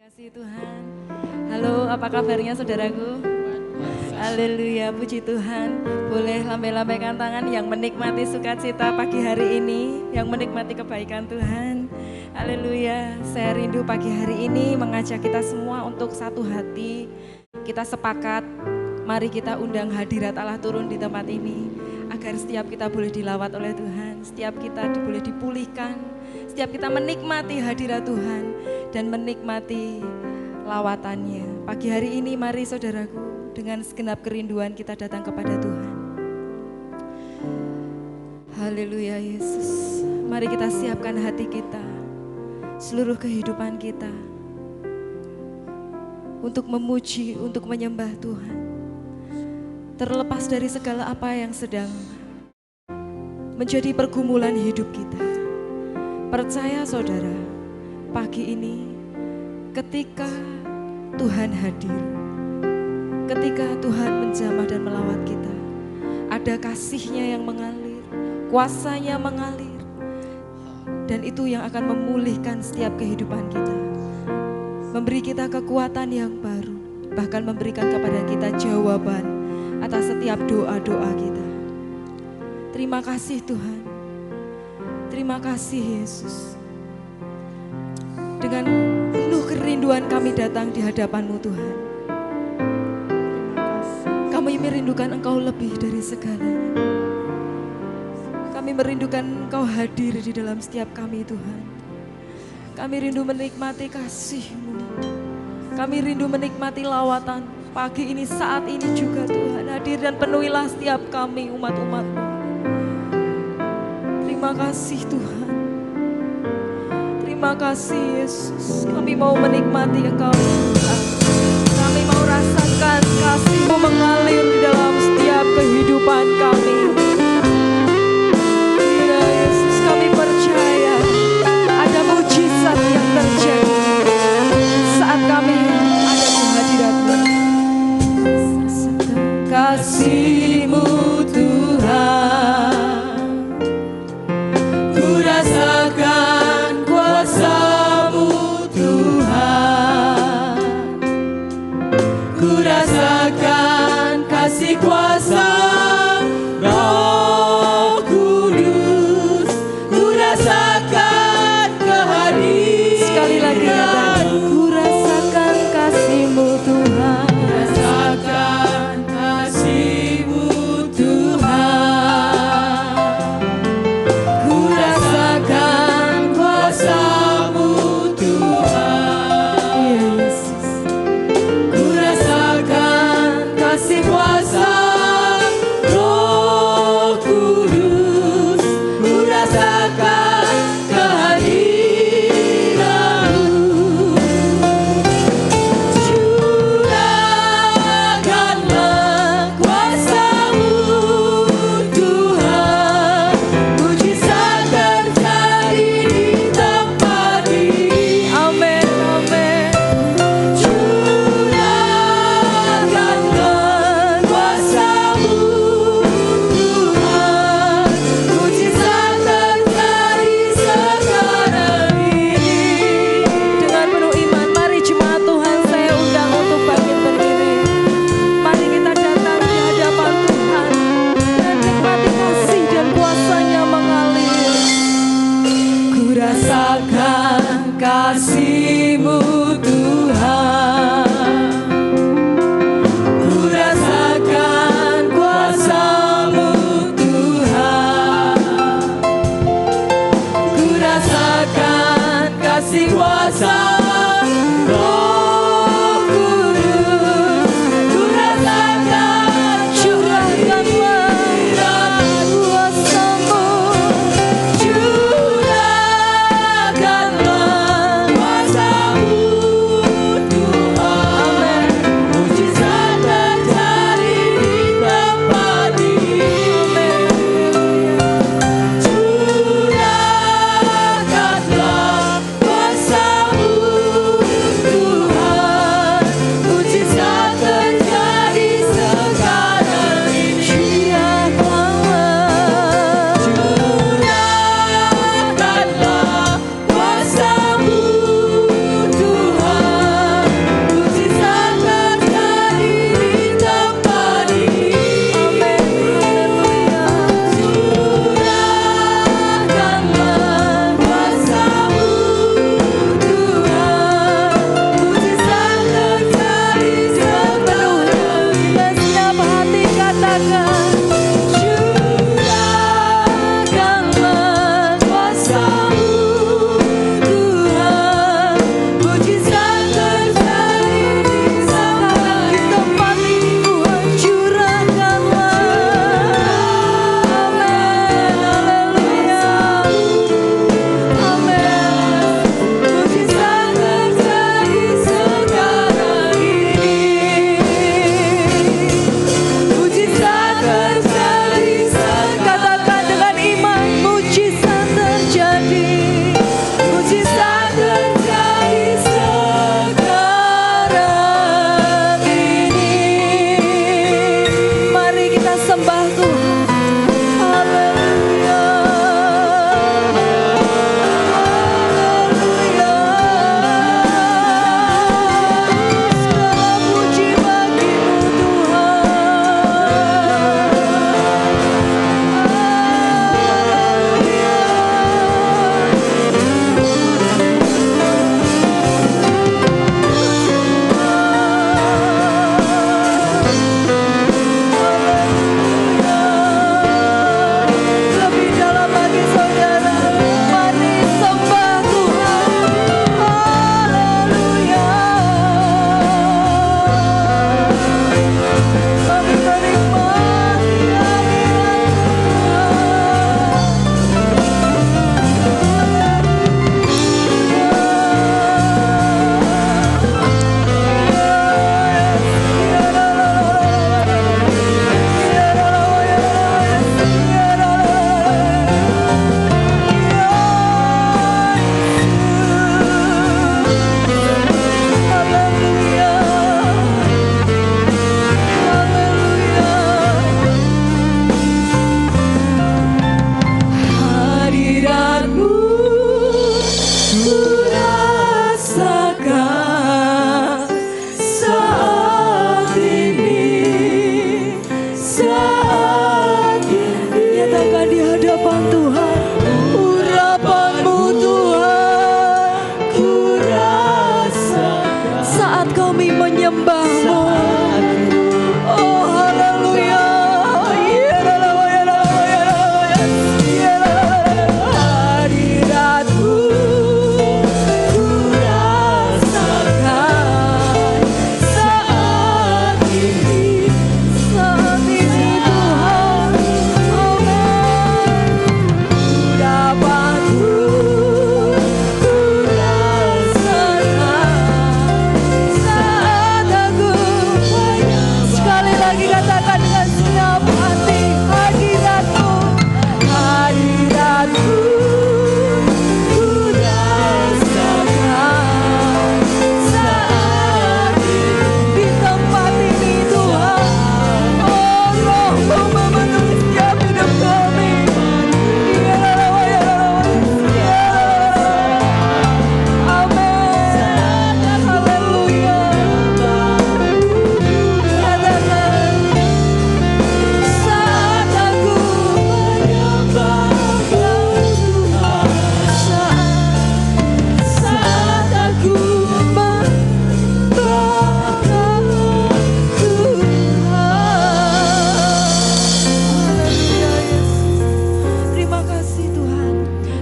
Kasih Tuhan. Halo, apa kabarnya saudaraku? Haleluya, puji Tuhan. Boleh lambai-lambaikan tangan yang menikmati sukacita pagi hari ini, yang menikmati kebaikan Tuhan. Haleluya, saya rindu pagi hari ini mengajak kita semua untuk satu hati. Kita sepakat, mari kita undang hadirat Allah turun di tempat ini, agar setiap kita boleh dilawat oleh Tuhan, setiap kita boleh dipulihkan, setiap kita menikmati hadirat Tuhan dan menikmati lawatannya. Pagi hari ini mari saudaraku, dengan segenap kerinduan kita datang kepada Tuhan. Haleluya Yesus. Mari kita siapkan hati kita, seluruh kehidupan kita, untuk memuji, untuk menyembah Tuhan. Terlepas dari segala apa yang sedang menjadi pergumulan hidup kita. Percaya saudara, pagi ini ketika Tuhan hadir, ketika Tuhan menjamah dan melawat kita, ada kasih-Nya yang mengalir, kuasa-Nya mengalir, dan itu yang akan memulihkan setiap kehidupan kita, memberi kita kekuatan yang baru, bahkan memberikan kepada kita jawaban atas setiap doa-doa kita. Terima kasih Tuhan, terima kasih Yesus. Dengan penuh kerinduan kami datang di hadapan-Mu Tuhan. Kami merindukan Engkau lebih dari segalanya. Kami merindukan Engkau hadir di dalam setiap kami Tuhan. Kami rindu menikmati kasih-Mu. Kami rindu menikmati lawatan pagi ini, saat ini juga Tuhan. Hadir dan penuhilah setiap kami umat-umat-Mu. Terima kasih Tuhan. Terima kasih Yesus. Kami mau menikmati Engkau. Kami mau rasakan kasih-Mu mengalir di dalam setiap kehidupan kami. Ya Yesus, kami percaya ada mujizat yang terjadi saat kami ada di hadirat-Mu. Kasih-Mu Tuhan, ku rasakan kuasa-Mu Tuhan, ku rasakan kasih kuasa Roh Kudus, ku rasakan kehadiran. Sekali lagi katakan, ku rasakan kasih-Mu Tuhan, rasakan kasih-Mu Tuhan, ku rasakan kuasa-Mu Tuhan, Yesus, ku rasakan kasih kuasa Roh Kudus, ku rasakan kehadiran-Mu. Curahkanlah kuasa-Mu Tuhan, mujizat terjadi di tempat ini. Amin, amin. Curahkanlah kuasa-Mu Tuhan, mujizat terjadi sekarang ini. Dengan penuh iman, mari jemaat Tuhan, saya undang untuk bangkit berdiri. Mari kita datang di hadapan Tuhan dan nikmati kasih dan kuasa-Nya mengalir. Ku rasakan kasih-Mu Tuhan, ku rasakan kuasa-Mu Tuhan, ku rasakan kasih kuasa Roh Kudus, ku rasakan curahkanlah kuasa-Mu, curahkanlah kuasa-Mu Tuhan, mujizat terjadi di tempat ini. Curahkanlah kuasa-Mu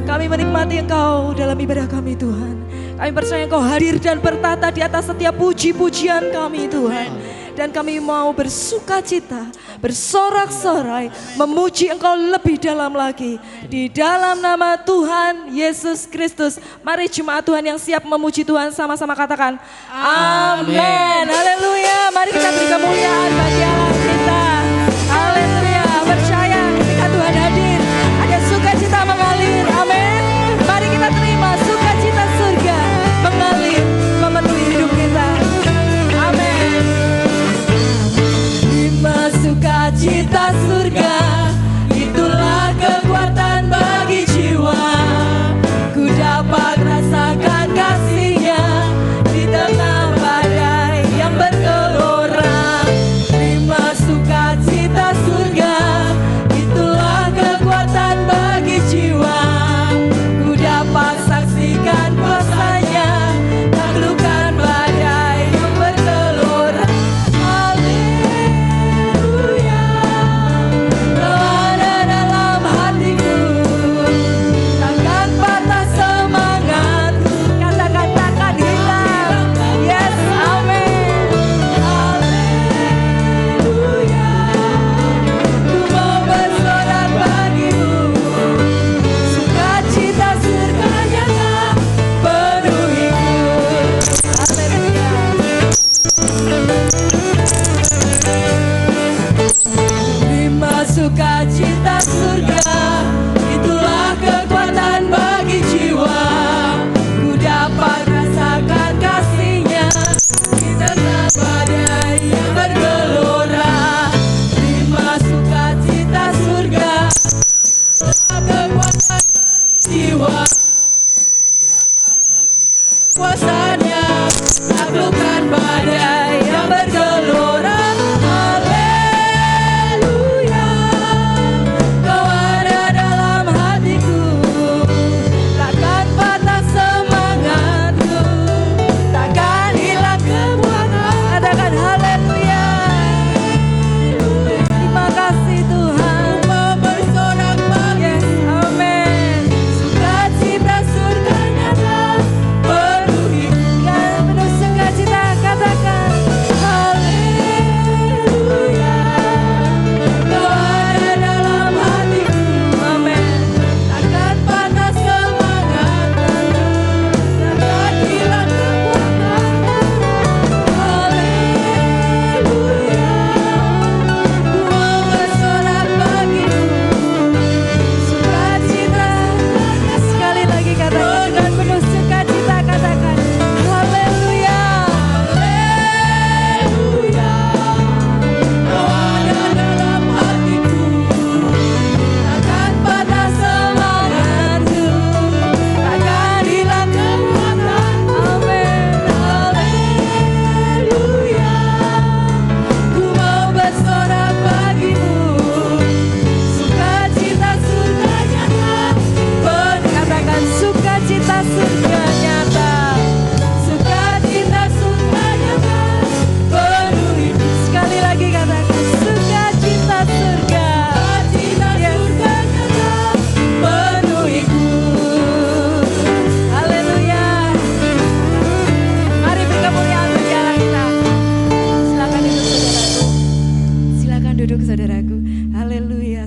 Kami menikmati Engkau dalam ibadah kami Tuhan. Kami percaya Engkau hadir dan bertata di atas setiap puji-pujian kami Tuhan. Dan kami mau bersuka cita, bersorak-sorai, memuji Engkau lebih dalam lagi. Di dalam nama Tuhan Yesus Kristus. Mari jemaat Tuhan yang siap memuji Tuhan sama-sama katakan amin. Haleluya. Mari kita beri kemuliaan bagi Allah kita. Haleluya. Percaya ketika Tuhan hadir, ada sukacita mengalir. Amin. Mari kita terima sukacita surga mengalir, memenuhi hidup kita. Amin. Sukacita surga, itulah kekuatan bagi jiwa. Ku dapat rasakan kasih-Nya di tengah badai yang bergelora. Terima sukacita surga, itulah kekuatan bagi jiwa. Ku dapat saksikan kuasa-Nya, taklukkan badai yang bergelora. Sukacita surga, itulah kekuatan bagi jiwa. Ku dapat rasakan kasih-Nya di tengah badai yang bergelora. Terima sukacita surga, kekuatan jiwa. Kuasa-Nya taklukkan badai yang bergelora.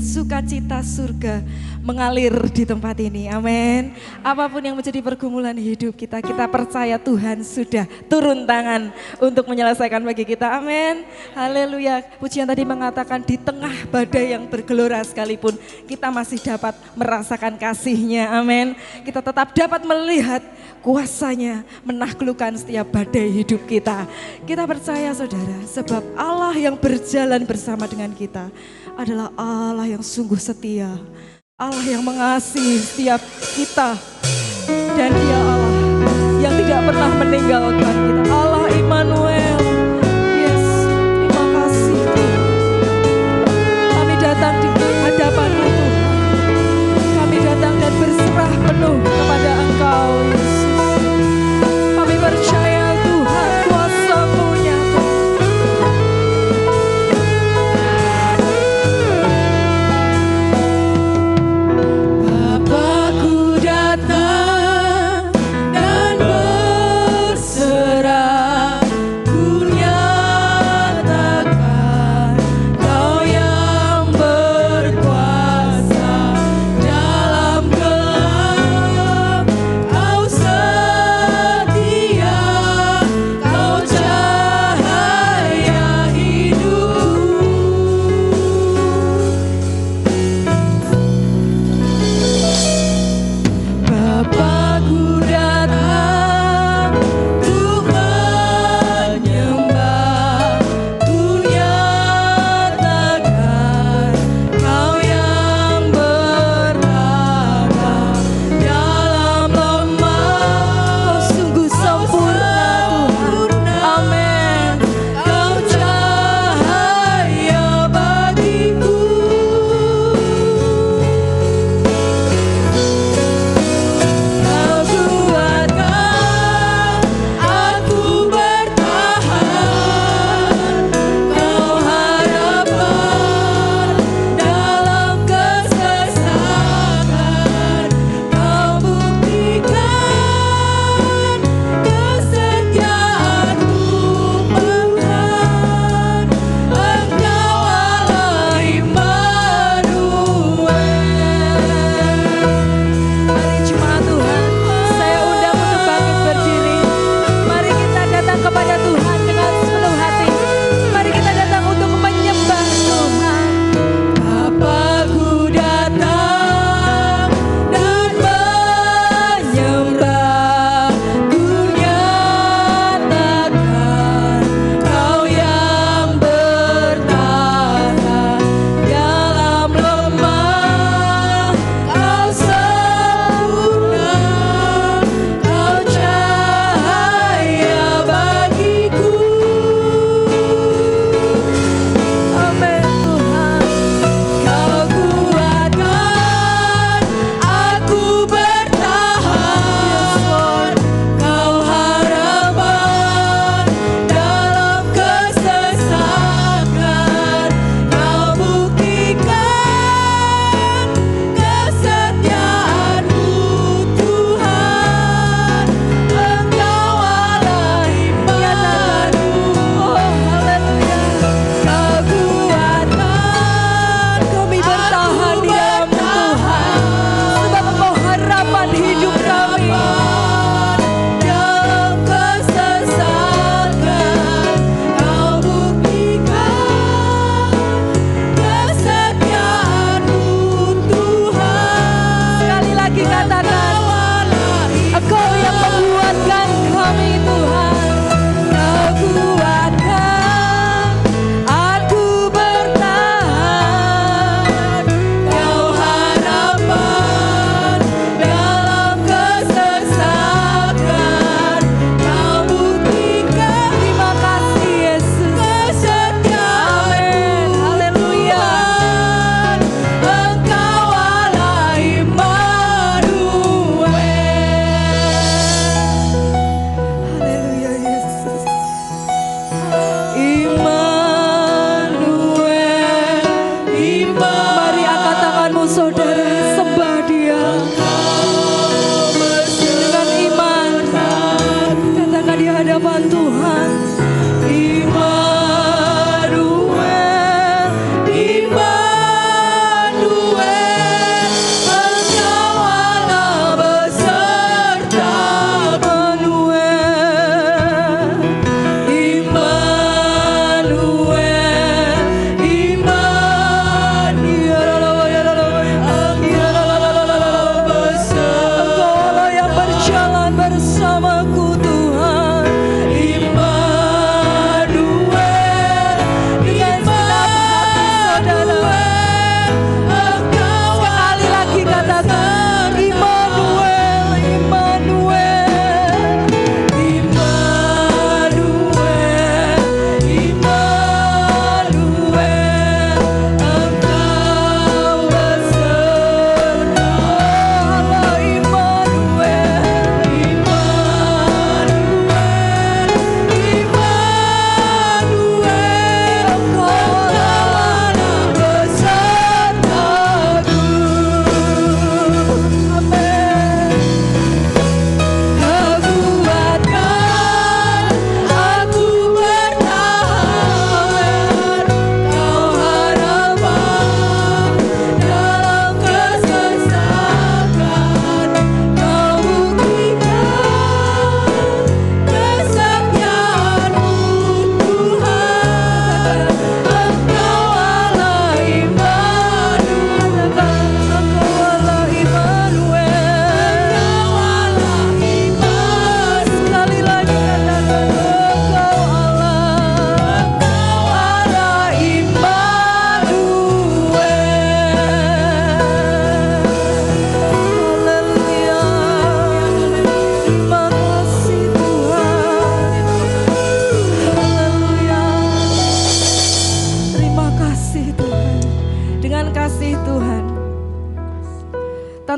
Sukacita surga mengalir di tempat ini, amin. Apapun yang menjadi pergumulan hidup kita, kita percaya Tuhan sudah turun tangan untuk menyelesaikan bagi kita, amin. Haleluya. Pujian tadi mengatakan di tengah badai yang bergelora sekalipun kita masih dapat merasakan kasih-Nya, amin. Kita tetap dapat melihat kuasa-Nya menaklukkan setiap badai hidup kita. Kita percaya saudara, sebab Allah yang berjalan bersama dengan kita adalah Allah yang sungguh setia, Allah yang mengasihi setiap kita, dan Dia Allah yang tidak pernah meninggalkan kita, Allah Immanuel. Yes, terima kasih Tuhan. Kami datang di hadapan-Mu Tuhan, kami datang dan berserah penuh kepada Engkau Yesus. Kami percaya Tuhan kuasa-Mu nyata. Bapakku dan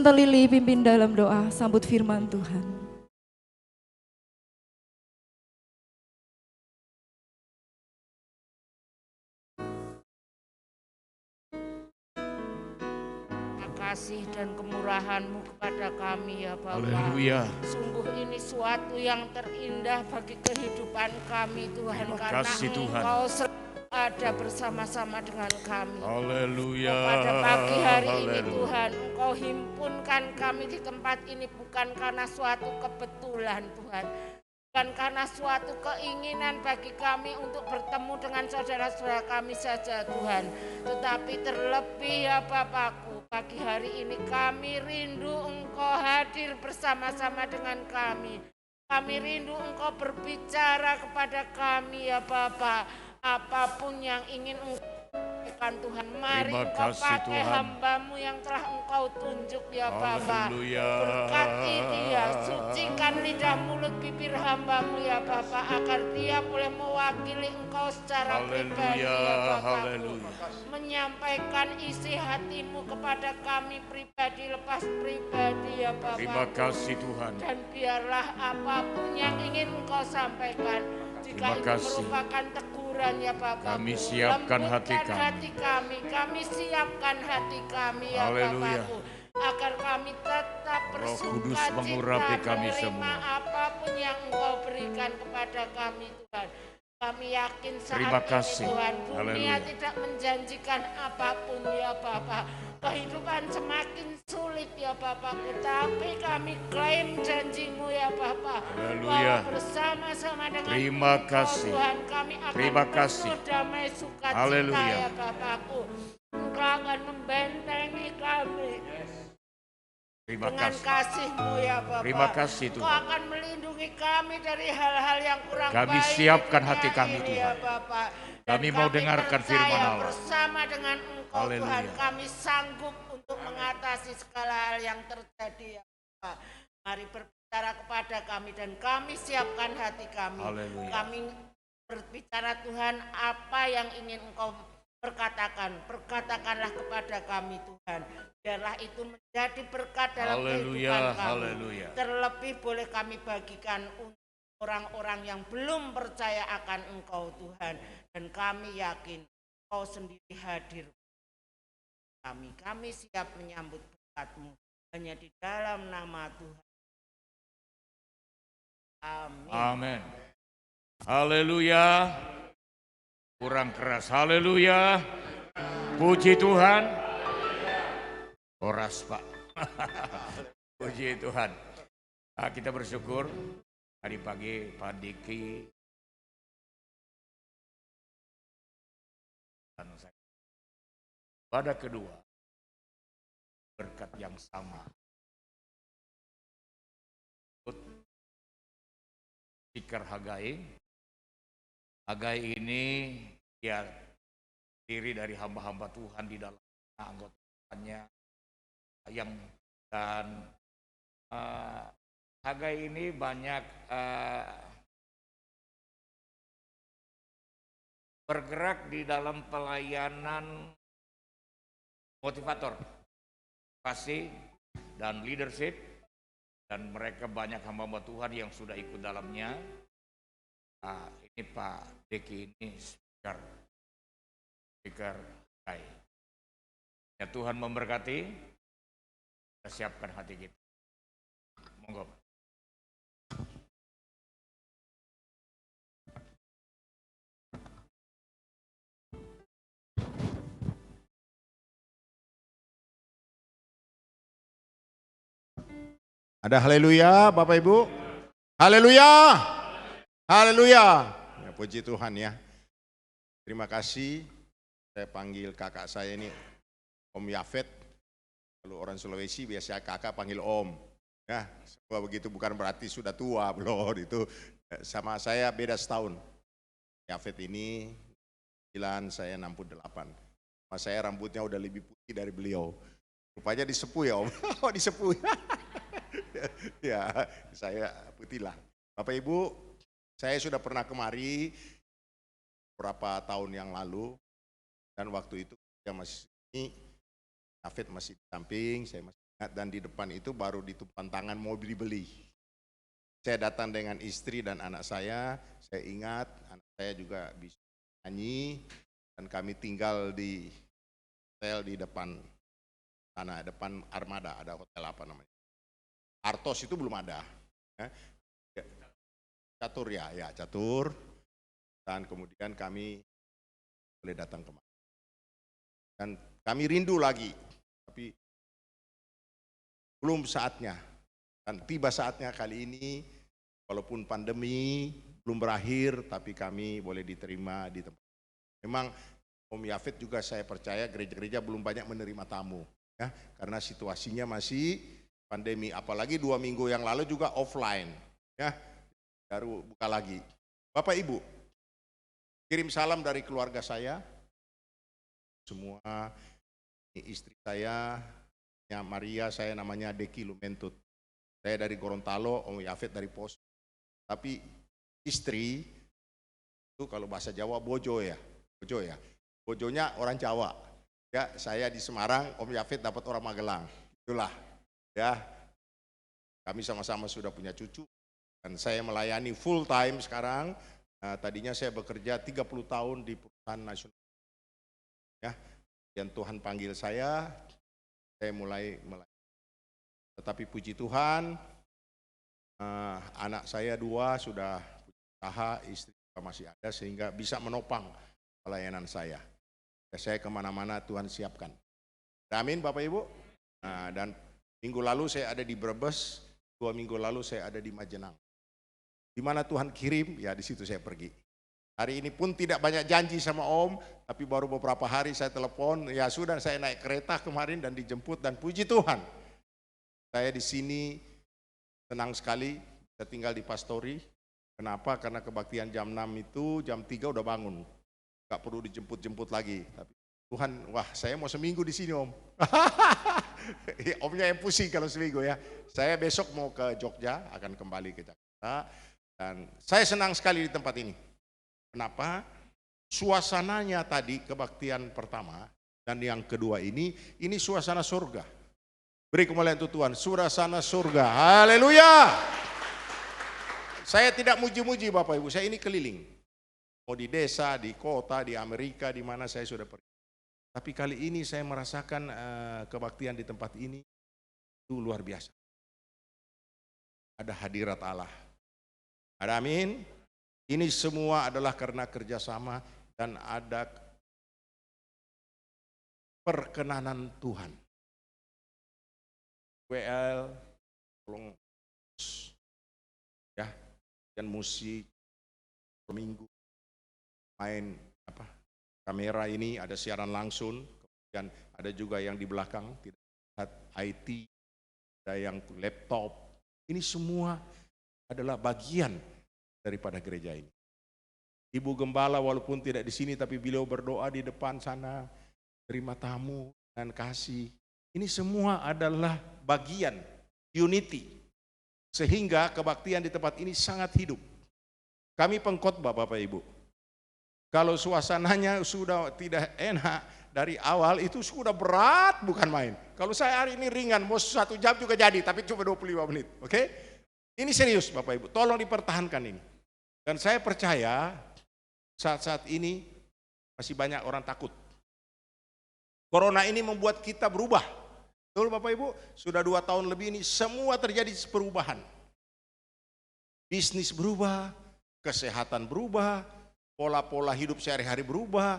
Tante Lili pimpin dalam doa sambut firman Tuhan. Kasih dan kemurahan-Mu kepada kami ya Bapa. Haleluya. Sungguh ini suatu yang terindah bagi kehidupan kami Tuhan. Terima karena kasih, Tuhan. Engkau selalu ada bersama-sama dengan kami. Haleluya. Pada pagi hari ini Haleluya. Tuhan, Engkau himpunkan kami di tempat ini bukan karena suatu kebetulan Tuhan. Bukan karena suatu keinginan bagi kami untuk bertemu dengan saudara-saudara kami saja Tuhan. Tetapi terlebih ya Bapakku, pagi hari ini kami rindu Engkau hadir bersama-sama dengan kami. Kami rindu Engkau berbicara kepada kami ya Bapa. Apapun yang ingin Engkau lakukan Tuhan, mari Terima Engkau kasih, pakai Tuhan. hamba-Mu yang telah Engkau tunjuk ya Bapa. Haleluya. Berkati dia, sucikan lidah mulut bibir hamba-Mu ya Bapa, agar dia boleh mewakili Engkau secara pribadi Haleluya. ya Bapa. Haleluya. Menyampaikan isi hati-Mu kepada kami pribadi lepas pribadi ya Bapa. Terima kasih Tuhan. Dan biarlah apapun yang ingin Engkau sampaikan, jika Terima itu kasih. merupakan teguran ya Bapa, Kami siapkan hati kami. Kami siapkan hati kami ya Haleluya. Bapakku, agar kami tetap Roh Kudus bersuka mengurapi cita kami menerima semua. apapun yang Engkau berikan kepada kami Tuhan. Kami yakin saat Terima ini kasih. Tuhan, dunia Haleluya. tidak menjanjikan apapun ya Bapak. Kehidupan semakin sulit ya Bapakku, tapi kami klaim janji-Mu ya Bapak. Haleluya. Bahwa bersama-sama dengan Terima Engkau, kasih. Tuhan, kami akan Terima kasih. penuh damai sukacita Haleluya. ya Bapakku. Engkau akan membentengi kami Terima dengan kasih. kasih-Mu ya Bapak. Terima kasih, Engkau Tuhan. akan melindungi kami dari hal-hal yang kurang Kami baik siapkan di dunia hati kami, ini, Tuhan. ya Bapak. Dan Kami mau dengarkan percaya firman Allah. bersama dengan Engkau Haleluya. Tuhan, kami sanggup untuk mengatasi segala hal yang terjadi ya Bapak. Mari berbicara kepada kami dan kami siapkan hati kami. Haleluya. Kami berbicara Tuhan, apa yang ingin Engkau perkatakanlah kepada kami Tuhan. Biarlah itu menjadi berkat dalam Haleluya. kehidupan kami. Haleluya. Terlebih boleh kami bagikan untuk orang-orang yang belum percaya akan Engkau Tuhan. Dan kami yakin Engkau sendiri hadir kami. Kami siap menyambut berkat-Mu. Hanya di dalam nama Tuhan. Amin. Amin. Haleluya. Kurang keras. Haleluya. Puji Tuhan. Koras Pak. Puji Tuhan. Nah, kita bersyukur tadi pagi Pak Diki dan saya. Pada kedua berkat yang sama. Speaker Hagai. Hagai ini dia diri dari hamba-hamba Tuhan di dalam anggotanya yang dan Hagai ini banyak bergerak di dalam pelayanan motivator, motivasi dan leadership, dan mereka banyak hamba-hamba Tuhan yang sudah ikut dalamnya. Ini Pak Deki ini speaker Hagai. Ya, Tuhan memberkati. Kita siapkan hati kita. Monggo. Ada haleluya Bapak Ibu. Haleluya. Haleluya. Ya, puji Tuhan ya. Terima kasih. Saya panggil kakak saya ini Om Yafet. Kalau orang Sulawesi biasa kakak panggil Om. Ya, semua begitu bukan berarti sudah tua belum itu. Sama saya beda setahun. Yafet ini 9, saya 68. Mas saya rambutnya udah lebih putih dari beliau. Rupanya disepuh ya Om. Oh disepuh. Ya, saya putih lah. Bapak Ibu, saya sudah pernah kemari beberapa tahun yang lalu, dan waktu itu saya masih ini, Yafet masih di samping, saya masih Dan di depan itu baru ditumpang tangan mau dibeli. Saya datang dengan istri dan anak saya ingat anak saya juga bisa nyanyi, dan kami tinggal di hotel di depan sana, depan Armada, ada hotel apa namanya? Artos itu belum ada. Catur ya, Catur. Dan kemudian kami boleh datang kemari. Dan kami rindu lagi, tapi belum saatnya. Dan tiba saatnya kali ini, walaupun pandemi belum berakhir, tapi kami boleh diterima di tempat. Memang Om Yafet juga saya percaya gereja-gereja belum banyak menerima tamu, ya, karena situasinya masih pandemi. Apalagi 2 minggu yang lalu juga offline, ya, baru buka lagi. Bapak Ibu, kirim salam dari keluarga saya, semua, ini istri saya, Maria, saya namanya Deki Lumentut. Saya dari Gorontalo, Om Yafet dari Pos. Tapi istri itu kalau bahasa Jawa bojo ya. Bojonya orang Jawa. Ya, saya di Semarang, Om Yafet dapat orang Magelang. Itulah. Ya. Kami sama-sama sudah punya cucu dan saya melayani full time sekarang. Tadinya saya bekerja 30 tahun di perusahaan nasional. Ya. Dan Tuhan panggil saya mulai melayani. Tetapi puji Tuhan, anak saya 2 sudah usaha, istri masih ada sehingga bisa menopang pelayanan saya. Saya kemana-mana Tuhan siapkan. Amin Bapak Ibu. Dan minggu lalu saya ada di Brebes, 2 minggu lalu saya ada di Majenang. Di mana Tuhan kirim, ya di situ saya pergi. Hari ini pun tidak banyak janji sama Om, tapi baru beberapa hari saya telepon, ya sudah saya naik kereta kemarin dan dijemput dan puji Tuhan. Saya di sini senang sekali, saya tinggal di Pastori. Kenapa? Karena kebaktian jam 6 itu, jam 3 udah bangun. Gak perlu dijemput-jemput lagi. Tapi Tuhan, wah saya mau seminggu di sini Om. Omnya yang pusing kalau seminggu ya. Saya besok mau ke Jogja, akan kembali ke Jakarta. Dan saya senang sekali di tempat ini. Kenapa? Suasananya tadi kebaktian pertama dan yang kedua ini suasana surga. Beri kemuliaan untuk Tuhan, suasana surga. Haleluya. Saya tidak muji-muji Bapak Ibu, saya ini keliling. Mau di desa, di kota, di Amerika, di mana saya sudah pergi. Tapi kali ini saya merasakan kebaktian di tempat ini itu luar biasa. Ada hadirat Allah. Ada amin. Ini semua adalah karena kerjasama dan ada perkenanan Tuhan. WL, tolong ya, dan musik per minggu main kamera ini ada siaran langsung, kemudian ada juga yang di belakang tidak lihat IT, ada yang laptop. Ini semua adalah bagian daripada gereja ini. Ibu Gembala walaupun tidak di sini tapi beliau berdoa di depan sana, terima tamu dan kasih. Ini semua adalah bagian unity. Sehingga kebaktian di tempat ini sangat hidup. Kami pengkhotbah Bapak Ibu. Kalau suasananya sudah tidak enak dari awal itu sudah berat bukan main. Kalau saya hari ini ringan, mau 1 jam juga jadi, tapi cuma 25 menit. Oke? Ini serius Bapak Ibu, tolong dipertahankan ini. Dan saya percaya saat-saat ini masih banyak orang takut. Corona ini membuat kita berubah. Betul Bapak Ibu, sudah 2 tahun lebih ini semua terjadi perubahan. Bisnis berubah, kesehatan berubah, pola-pola hidup sehari-hari berubah,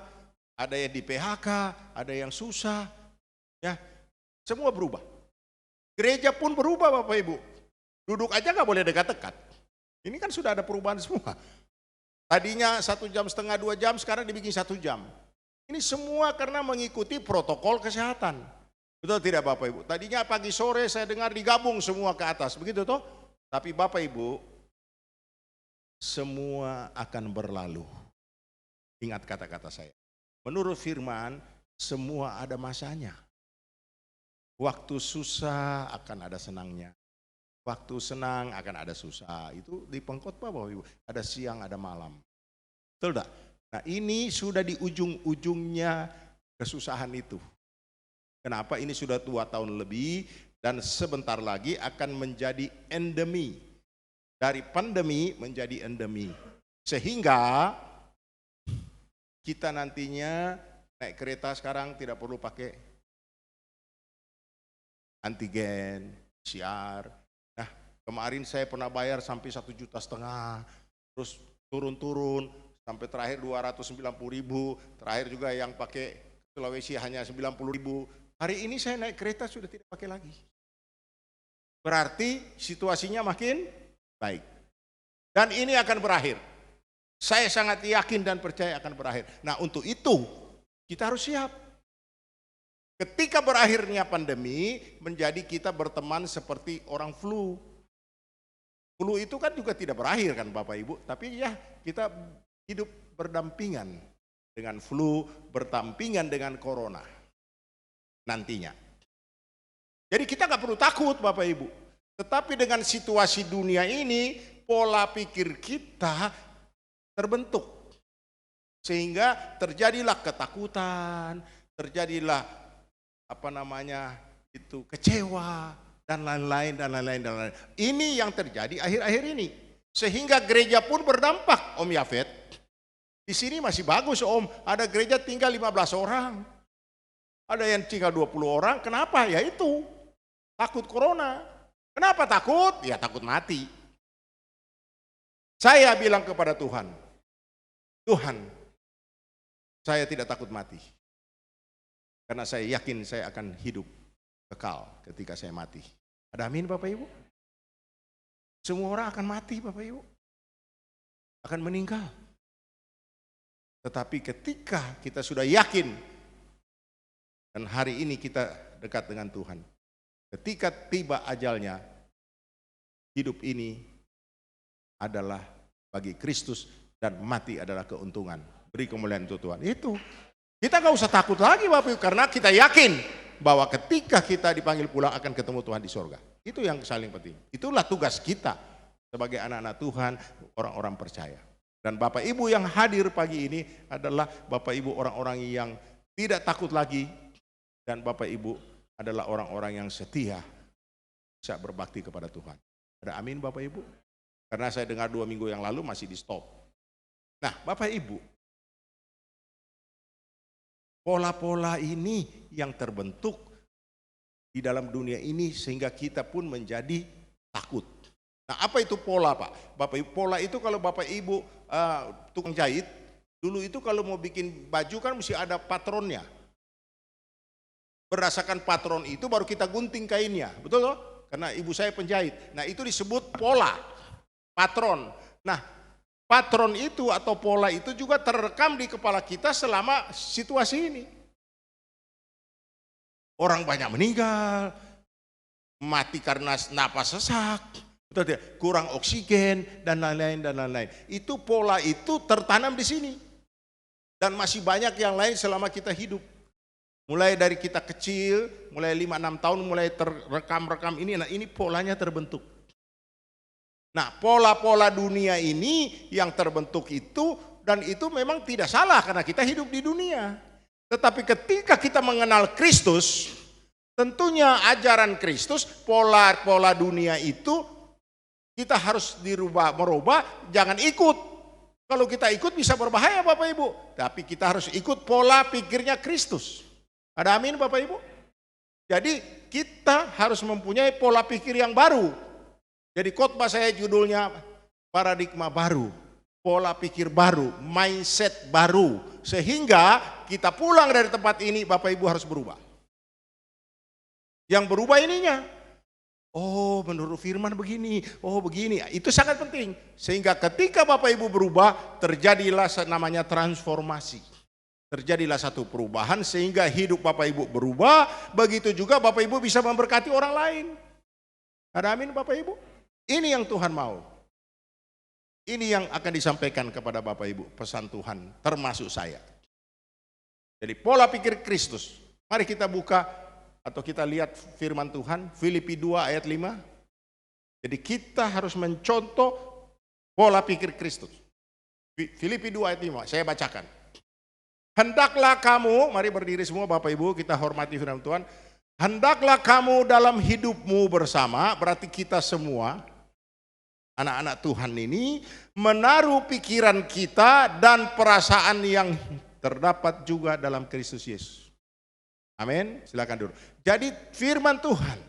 ada yang di PHK, ada yang susah, ya, semua berubah. Gereja pun berubah Bapak Ibu, duduk aja gak boleh dekat-dekat. Ini kan sudah ada perubahan semua. Tadinya 1,5 jam, 2 jam, sekarang dibikin 1 jam. Ini semua karena mengikuti protokol kesehatan. Betul tidak Bapak Ibu? Tadinya pagi sore saya dengar digabung semua ke atas, begitu toh? Tapi Bapak Ibu, semua akan berlalu. Ingat kata-kata saya. Menurut firman, semua ada masanya. Waktu susah akan ada senangnya. Waktu senang akan ada susah. Itu di pengkhotbah Bapak Ibu. Ada siang, ada malam. Betul tak? Nah ini sudah di ujung-ujungnya kesusahan itu. Kenapa? Ini sudah 2 tahun lebih dan sebentar lagi akan menjadi endemi. Dari pandemi menjadi endemi. Sehingga kita nantinya naik kereta sekarang tidak perlu pakai antigen, PCR. Nah, kemarin saya pernah bayar sampai 1,5 juta, terus turun-turun sampai terakhir 290.000, terakhir juga yang pakai Sulawesi hanya 90.000. Hari ini saya naik kereta sudah tidak pakai lagi. Berarti situasinya makin baik. Dan ini akan berakhir. Saya sangat yakin dan percaya akan berakhir. Nah, untuk itu kita harus siap. Ketika berakhirnya pandemi, menjadi kita berteman seperti orang flu. Flu itu kan juga tidak berakhir kan Bapak Ibu, tapi ya kita hidup berdampingan dengan flu, berdampingan dengan corona nantinya. Jadi kita nggak perlu takut Bapak Ibu. Tetapi dengan situasi dunia ini, pola pikir kita terbentuk. Sehingga terjadilah ketakutan, terjadilah kecewa, dan lain-lain. Ini yang terjadi akhir-akhir ini. Sehingga gereja pun berdampak, Om Yafet. Di sini masih bagus, Om. Ada gereja tinggal 15 orang. Ada yang tinggal 20 orang. Kenapa? Ya itu. Takut corona. Kenapa takut? Ya takut mati. Saya bilang kepada Tuhan, Tuhan, saya tidak takut mati. Karena saya yakin saya akan hidup kekal ketika saya mati. Ada amin Bapak Ibu? Semua orang akan mati Bapak Ibu. Akan meninggal. Tetapi ketika kita sudah yakin, dan hari ini kita dekat dengan Tuhan. Ketika tiba ajalnya, hidup ini adalah bagi Kristus dan mati adalah keuntungan. Beri kemuliaan untuk Tuhan. Itu. Kita gak usah takut lagi Bapak Ibu, karena kita yakin bahwa ketika kita dipanggil pulang akan ketemu Tuhan di sorga. Itu yang paling penting. Itulah tugas kita sebagai anak-anak Tuhan, orang-orang percaya. Dan Bapak Ibu yang hadir pagi ini adalah Bapak Ibu orang-orang yang tidak takut lagi, dan Bapak Ibu adalah orang-orang yang setia, bisa berbakti kepada Tuhan. Ada amin Bapak Ibu? Karena saya dengar 2 minggu yang lalu masih di stop. Nah Bapak Ibu, pola-pola ini yang terbentuk di dalam dunia ini sehingga kita pun menjadi takut. Nah apa itu pola Pak? Bapak Ibu, pola itu kalau Bapak Ibu tukang jahit, dulu itu kalau mau bikin baju kan mesti ada patronnya. Berdasarkan patron itu baru kita gunting kainnya, betul toh? Karena ibu saya penjahit. Nah itu disebut pola, patron. Nah patron itu atau pola itu juga terekam di kepala kita selama situasi ini. Orang banyak meninggal, mati karena napas sesak, betul tidak? Kurang oksigen dan lain-lain. Itu pola itu tertanam di sini. Dan masih banyak yang lain selama kita hidup. Mulai dari kita kecil, mulai 5-6 tahun mulai terekam ini, nah ini polanya terbentuk. Nah pola-pola dunia ini yang terbentuk itu, dan itu memang tidak salah karena kita hidup di dunia. Tetapi ketika kita mengenal Kristus, tentunya ajaran Kristus, pola-pola dunia itu kita harus merubah, jangan ikut. Kalau kita ikut bisa berbahaya Bapak Ibu, tapi kita harus ikut pola pikirnya Kristus. Ada amin Bapak Ibu? Jadi kita harus mempunyai pola pikir yang baru. Jadi khotbah saya judulnya paradigma baru, pola pikir baru, mindset baru. Sehingga kita pulang dari tempat ini Bapak Ibu harus berubah. Yang berubah ininya, oh menurut firman begini, oh begini. Itu sangat penting. Sehingga ketika Bapak Ibu berubah, terjadilah namanya transformasi. Terjadilah satu perubahan sehingga hidup Bapak Ibu berubah, begitu juga Bapak Ibu bisa memberkati orang lain. Ada amin Bapak Ibu? Ini yang Tuhan mau. Ini yang akan disampaikan kepada Bapak Ibu, pesan Tuhan termasuk saya. Jadi pola pikir Kristus. Mari kita buka atau kita lihat firman Tuhan, Filipi 2 ayat 5. Jadi kita harus mencontoh pola pikir Kristus. Filipi 2 ayat 5, saya bacakan. Hendaklah kamu, mari berdiri semua Bapak Ibu, kita hormati firman Tuhan. hendaklah kamu dalam hidupmu bersama, berarti kita semua, anak-anak Tuhan ini, menaruh pikiran kita dan perasaan yang terdapat juga dalam Kristus Yesus. Amin, silakan dulu. Jadi firman Tuhan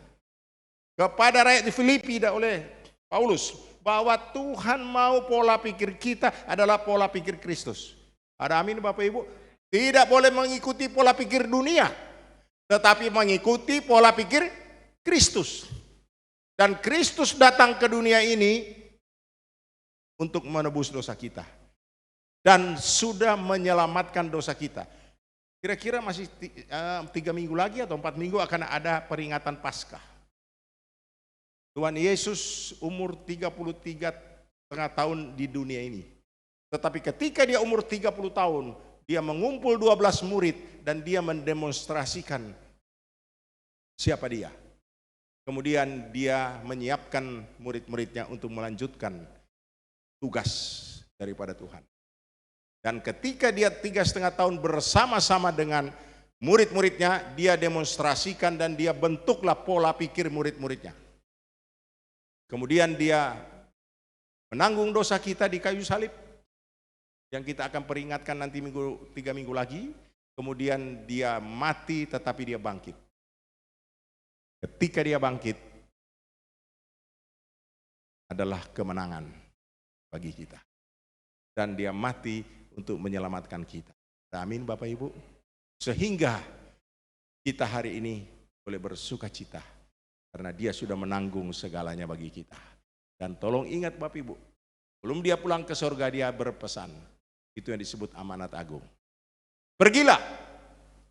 kepada rakyat di Filipi oleh Paulus, bahwa Tuhan mau pola pikir kita adalah pola pikir Kristus. Ada amin Bapak Ibu? Tidak boleh mengikuti pola pikir dunia, tetapi mengikuti pola pikir Kristus. Dan Kristus datang ke dunia ini untuk menebus dosa kita. Dan sudah menyelamatkan dosa kita. Kira-kira masih 3 minggu lagi atau 4 minggu akan ada peringatan Paskah. Tuhan Yesus umur 33,5 tahun di dunia ini. Tetapi ketika dia umur 30 tahun, dia mengumpul 12 murid dan dia mendemonstrasikan siapa dia. Kemudian dia menyiapkan murid-muridnya untuk melanjutkan tugas daripada Tuhan. Dan ketika dia 3,5 tahun bersama-sama dengan murid-muridnya, dia demonstrasikan dan dia bentuklah pola pikir murid-muridnya. Kemudian dia menanggung dosa kita di kayu salib, yang kita akan peringatkan nanti 3 minggu lagi. Kemudian dia mati tetapi dia bangkit. Ketika dia bangkit adalah kemenangan bagi kita. Dan dia mati untuk menyelamatkan kita. Amin Bapak Ibu. Sehingga kita hari ini boleh bersuka cita karena dia sudah menanggung segalanya bagi kita. Dan tolong ingat Bapak Ibu, belum dia pulang ke surga dia berpesan. Itu yang disebut amanat agung. Pergilah,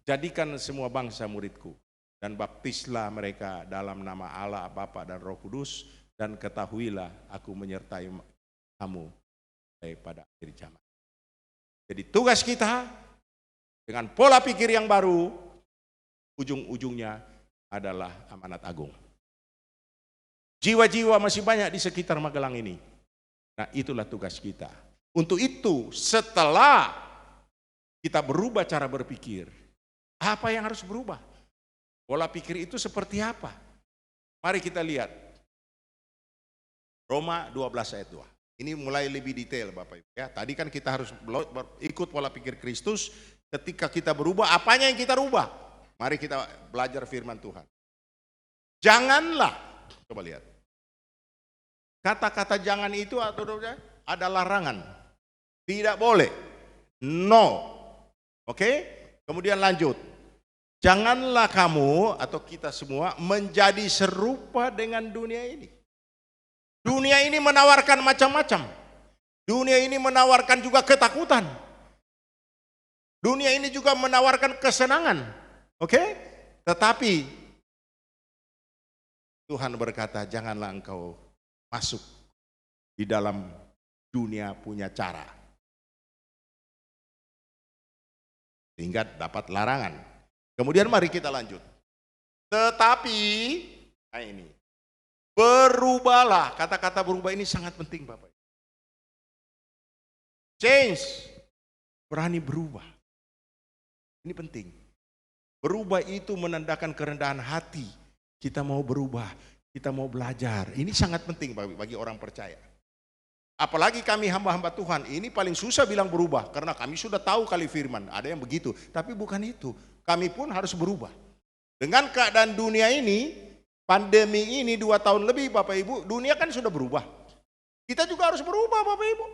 jadikan semua bangsa muridku dan baptislah mereka dalam nama Allah Bapa dan Roh Kudus, dan ketahuilah aku menyertai kamu pada akhir zaman. Jadi tugas kita dengan pola pikir yang baru, ujung-ujungnya adalah amanat agung. Jiwa-jiwa masih banyak di sekitar Magelang ini. Nah, itulah tugas kita. Untuk itu, setelah kita berubah cara berpikir, apa yang harus berubah? Pola pikir itu seperti apa? Mari kita lihat. Roma 12 ayat 2. Ini mulai lebih detail Bapak Ibu ya. Tadi kan kita harus ikut pola pikir Kristus. Ketika kita berubah, apanya yang kita rubah? Mari kita belajar firman Tuhan. Janganlah, coba lihat. Kata-kata jangan itu ada larangan. Tidak boleh. No. Oke? Kemudian lanjut. Janganlah kamu atau kita semua menjadi serupa dengan dunia ini. Dunia ini menawarkan macam-macam. Dunia ini menawarkan juga ketakutan. Dunia ini juga menawarkan kesenangan. Oke? Tetapi Tuhan berkata, janganlah engkau masuk di dalam dunia punya cara. Sehingga dapat larangan. Kemudian mari kita lanjut. Tetapi, nah ini. Berubahlah, kata-kata berubah ini sangat penting Bapak. Change, berani berubah. Ini penting. Berubah itu menandakan kerendahan hati. Kita mau berubah, kita mau belajar. Ini sangat penting bagi orang percaya. Apalagi kami hamba-hamba Tuhan, ini paling susah bilang berubah. Karena kami sudah tahu kali firman, ada yang begitu. Tapi bukan itu, kami pun harus berubah. Dengan keadaan dunia ini, pandemi ini 2 tahun lebih Bapak Ibu, dunia kan sudah berubah. Kita juga harus berubah Bapak Ibu.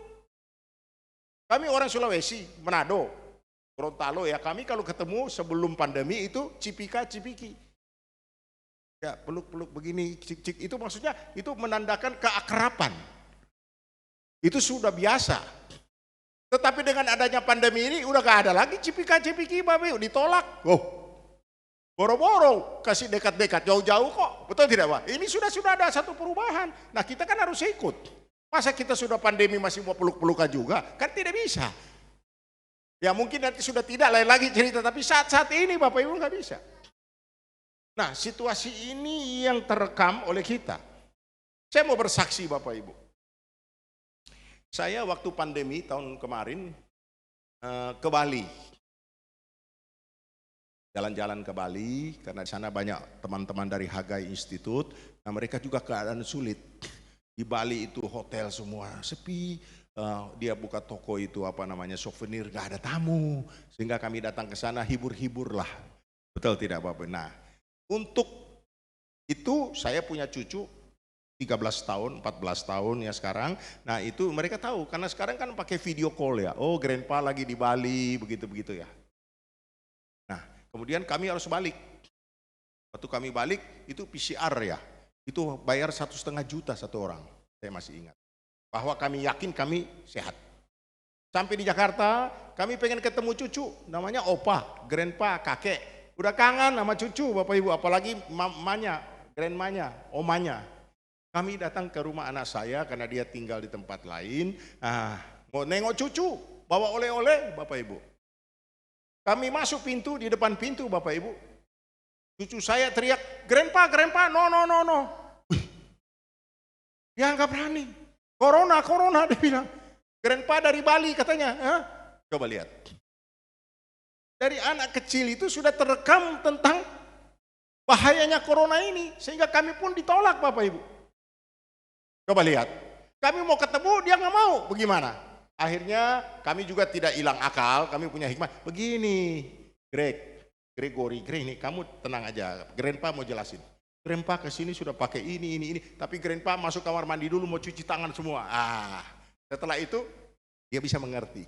Kami orang Sulawesi, Manado, Gorontalo ya, kami kalau ketemu sebelum pandemi itu cipika-cipiki. Ya peluk-peluk begini, cik-cik, itu maksudnya itu menandakan keakraban. Itu sudah biasa. Tetapi dengan adanya pandemi ini udah gak ada lagi cipika-cipiki Bapak Ibu, ditolak. Boro-boro kasih dekat-dekat, jauh-jauh kok. Betul tidak Pak? Ini sudah ada satu perubahan. Nah kita kan harus ikut. Masa kita sudah pandemi masih mau peluk-pelukan juga? Kan tidak bisa. Ya mungkin nanti sudah tidak lain lagi cerita. Tapi saat-saat ini Bapak Ibu nggak bisa. Nah situasi ini yang terekam oleh kita. Saya mau bersaksi Bapak Ibu. Saya waktu pandemi tahun kemarin ke Bali. jalan-jalan ke Bali, karena di sana banyak teman-teman dari Hagai Institute. Nah mereka juga keadaan sulit. Di Bali itu hotel semua sepi, dia buka toko itu souvenir, gak ada tamu. Sehingga kami datang ke sana hibur-hibur lah. Betul tidak Bapak? Nah untuk itu saya punya cucu 13 tahun, 14 tahun ya sekarang. Nah itu mereka tahu, karena sekarang kan pakai video call ya. Oh grandpa lagi di Bali, begitu-begitu ya. Nah kemudian kami harus balik. Waktu kami balik itu PCR ya. Itu bayar 1,5 juta satu orang. Saya masih ingat. Bahwa kami yakin kami sehat. Sampai di Jakarta, kami pengen ketemu cucu. Namanya opa, grandpa, kakek. Udah kangen sama cucu Bapak Ibu. Apalagi mamanya, grandmanya, omanya. Kami datang ke rumah anak saya karena dia tinggal di tempat lain. Mau nengok cucu, bawa oleh-oleh Bapak Ibu. Kami masuk pintu, di depan pintu Bapak Ibu. Cucu saya teriak, grandpa, grandpa, no. Dia nggak berani. Corona, dia bilang. Grandpa dari Bali katanya. Coba lihat. Dari anak kecil itu sudah terekam tentang bahayanya corona ini. Sehingga kami pun ditolak Bapak Ibu. Coba lihat, kami mau ketemu dia nggak mau, bagaimana? Akhirnya kami juga tidak hilang akal, kami punya hikmah. Begini, Gregory, ini kamu tenang aja, grandpa mau jelasin. Grandpa kesini sudah pakai ini, tapi grandpa masuk kamar mandi dulu mau cuci tangan semua. Setelah itu dia bisa mengerti.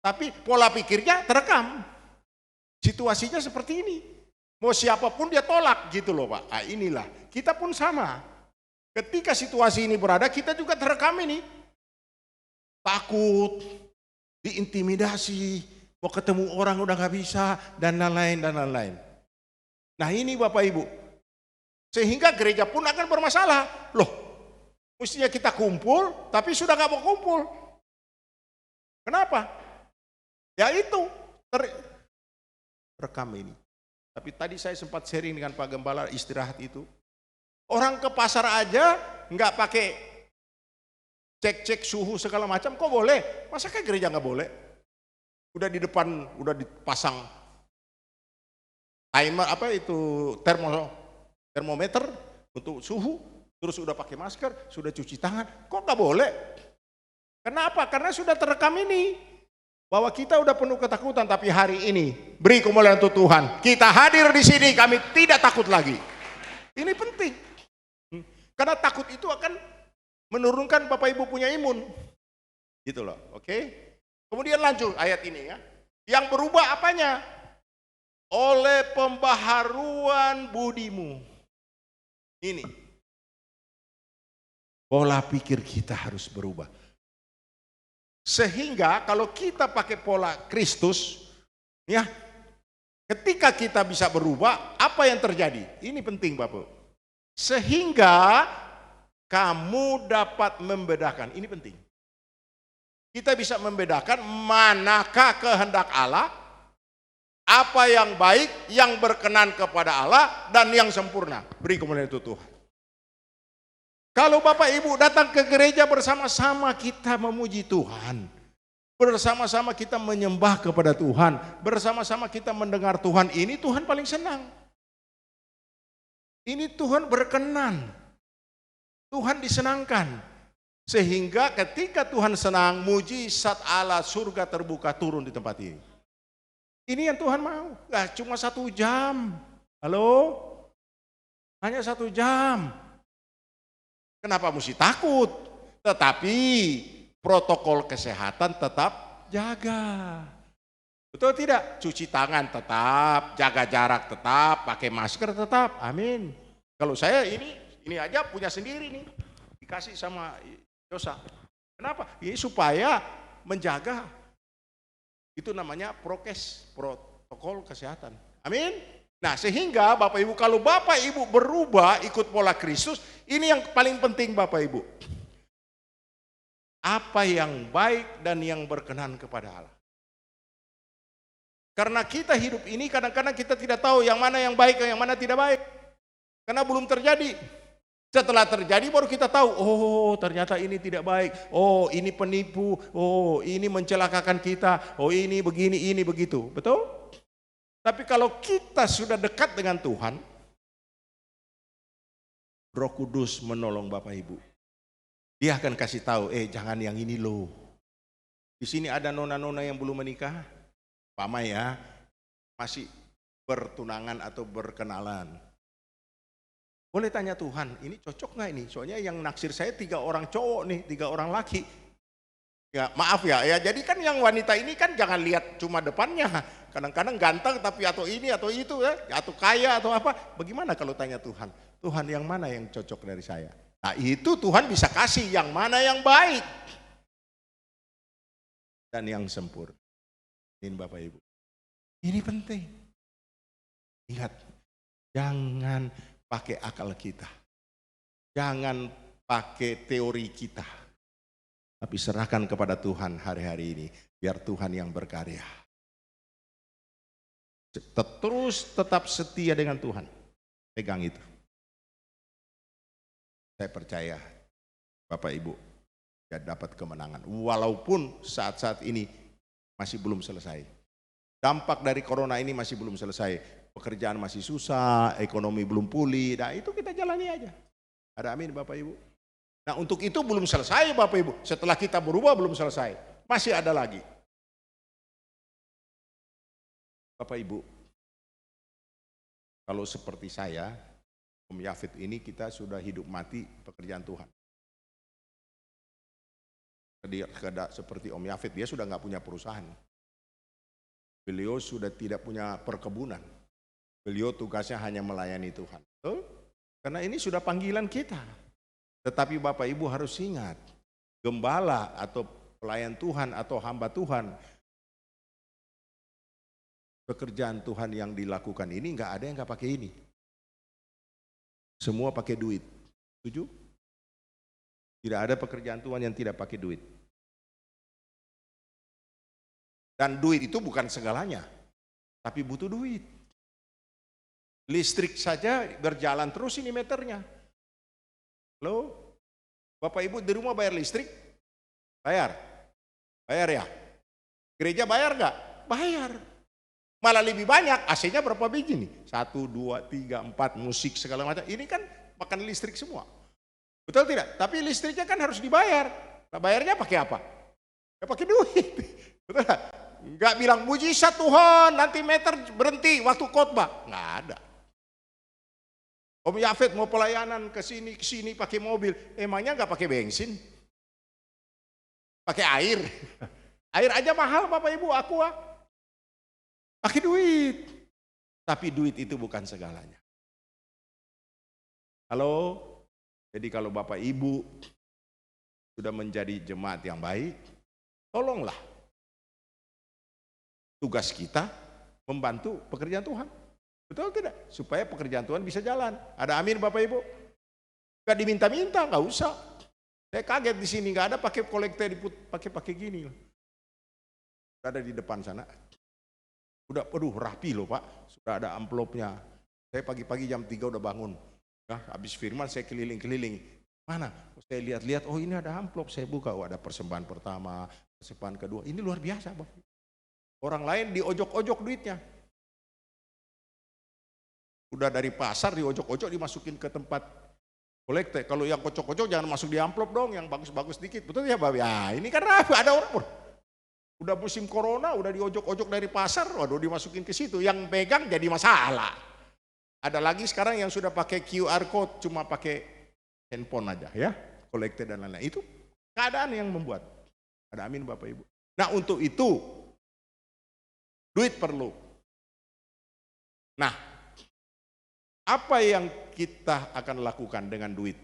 Tapi pola pikirnya terekam. Situasinya seperti ini. Mau siapapun dia tolak gitu loh Pak. Inilah, kita pun sama. Ketika situasi ini berada, kita juga terekam ini. Takut, diintimidasi, mau ketemu orang udah gak bisa, dan lain-lain. Nah ini Bapak Ibu, sehingga gereja pun akan bermasalah. Loh, mestinya kita kumpul, tapi sudah gak mau kumpul. Kenapa? Ya itu, terekam ini. Tapi tadi saya sempat sharing dengan Pak Gembala istirahat itu. Orang ke pasar aja nggak pakai cek suhu segala macam, kok boleh? Masa ke gereja nggak boleh? Udah di depan, udah dipasang timer termometer untuk suhu, terus udah pakai masker, sudah cuci tangan, kok nggak boleh? Kenapa? Karena sudah terekam ini bahwa kita udah penuh ketakutan, tapi hari ini beri kemuliaan untuk Tuhan. Kita hadir di sini, kami tidak takut lagi. Ini penting. Karena takut itu akan menurunkan Bapak Ibu punya imun. Gitu loh, oke? Kemudian lanjut ayat ini ya. Yang berubah apanya? Oleh pembaharuan budimu. Ini. Pola pikir kita harus berubah. Sehingga kalau kita pakai pola Kristus, ya, ketika kita bisa berubah, apa yang terjadi? Ini penting Bapak. Sehingga kamu dapat membedakan, ini penting. Kita bisa membedakan manakah kehendak Allah, apa yang baik, yang berkenan kepada Allah, dan yang sempurna. Beri kemuliaan untuk Tuhan. Kalau Bapak Ibu datang ke gereja bersama-sama kita memuji Tuhan, bersama-sama kita menyembah kepada Tuhan, bersama-sama kita mendengar Tuhan, ini Tuhan paling senang. Ini Tuhan berkenan, Tuhan disenangkan. Sehingga ketika Tuhan senang, mujizat Allah surga terbuka turun di tempat ini. Ini yang Tuhan mau, gak cuma 1 jam. Halo? Hanya 1 jam. Kenapa mesti takut? Tetapi protokol kesehatan tetap jaga. Betul tidak? Cuci tangan tetap, jaga jarak tetap, pakai masker tetap. Amin. Kalau saya ini aja punya sendiri nih, dikasih sama Yosa. Kenapa? Ini supaya menjaga. Itu namanya prokes, protokol kesehatan. Amin. Nah sehingga Bapak Ibu, kalau Bapak Ibu berubah ikut pola Kristus, ini yang paling penting Bapak Ibu. Apa yang baik dan yang berkenan kepada Allah. Karena kita hidup ini kadang-kadang kita tidak tahu yang mana yang baik, yang mana tidak baik. Karena belum terjadi. Setelah terjadi baru kita tahu, oh ternyata ini tidak baik, oh ini penipu, oh ini mencelakakan kita, oh ini begini, ini begitu. Betul? Tapi kalau kita sudah dekat dengan Tuhan, Roh Kudus menolong Bapak Ibu. Dia akan kasih tahu, jangan yang ini loh. Di sini ada nona-nona yang belum menikah, Pama ya, masih bertunangan atau berkenalan. Boleh tanya Tuhan, ini cocok nggak ini? Soalnya yang naksir saya 3 orang cowok nih, 3 orang laki. Ya maaf ya, jadi kan yang wanita ini kan jangan lihat cuma depannya. Kadang-kadang ganteng tapi atau ini atau itu ya, atau kaya atau apa. Bagaimana kalau tanya Tuhan? Tuhan yang mana yang cocok dari saya? Nah itu Tuhan bisa kasih yang mana yang baik. Dan yang sempurna. Ini Bapak Ibu. Ini penting. Ingat, jangan pakai akal kita. Jangan pakai teori kita. Tapi serahkan kepada Tuhan hari-hari ini. Biar Tuhan yang berkarya. Terus tetap setia dengan Tuhan. Pegang itu. Saya percaya Bapak Ibu ya dapat kemenangan. Walaupun saat-saat ini masih belum selesai. Dampak dari corona ini masih belum selesai. Pekerjaan masih susah, ekonomi belum pulih. Nah itu kita jalani aja. Ada amin Bapak Ibu. Nah untuk itu belum selesai Bapak Ibu. Setelah kita berubah belum selesai. Masih ada lagi. Bapak Ibu, kalau seperti saya, Om Yafid ini kita sudah hidup mati pekerjaan Tuhan. Dia seperti Om Yafid, dia sudah nggak punya perusahaan. Beliau sudah tidak punya perkebunan. Beliau tugasnya hanya melayani Tuhan. Betul? Karena ini sudah panggilan kita. Tetapi Bapak Ibu harus ingat, gembala atau pelayan Tuhan atau hamba Tuhan, pekerjaan Tuhan yang dilakukan ini nggak ada yang nggak pakai ini. Semua pakai duit. Setuju? Tidak ada pekerjaan Tuhan yang tidak pakai duit. Dan duit itu bukan segalanya, tapi butuh duit. Listrik saja berjalan terus ini meternya. Halo? Bapak Ibu di rumah bayar listrik? Bayar? Bayar ya? Gereja bayar nggak? Bayar. Malah lebih banyak, AC-nya berapa biji nih? 1, 2, 3, 4, musik segala macam. Ini kan makan listrik semua. Betul tidak? Tapi listriknya kan harus dibayar. Nah bayarnya pakai apa? Ya pakai duit. Betul tidak? Enggak bilang mujizat Tuhan, nanti meter berhenti waktu khotbah. Enggak ada. Om Yafid mau pelayanan ke sini pakai mobil. Emangnya enggak pakai bensin? Pakai air. Air aja mahal Bapak Ibu, aqua. Pakai duit. Tapi duit itu bukan segalanya. Halo? Jadi kalau Bapak Ibu sudah menjadi jemaat yang baik, tolonglah. Tugas kita membantu pekerjaan Tuhan. Betul tidak? Supaya pekerjaan Tuhan bisa jalan. Ada amin Bapak Ibu? Gak diminta-minta, gak usah. Saya kaget di sini, gak ada pakai kolektor pakai gini. Ada di depan sana. Udah, rapi loh Pak. Sudah ada amplopnya. Saya pagi-pagi jam 3 udah bangun. Nah, habis firman saya keliling-keliling. Mana? Saya lihat-lihat, oh ini ada amplop. Saya buka, oh ada persembahan pertama, persembahan kedua. Ini luar biasa Bapak. Orang lain diojok-ojok duitnya. Udah dari pasar diojok-ojok dimasukin ke tempat kolektor. Kalau yang kocok-kocok jangan masuk di amplop dong, yang bagus-bagus dikit. Betul ya Bapak? Ya ini kan rapi, ada orang. Udah musim corona, udah diojok-ojok dari pasar, waduh dimasukin ke situ. Yang pegang jadi masalah. Ada lagi sekarang yang sudah pakai QR code, cuma pakai handphone aja ya, kolektor dan lain-lain. Itu keadaan yang membuat. Ada amin Bapak Ibu. Nah untuk itu, duit perlu. Nah, apa yang kita akan lakukan dengan duit?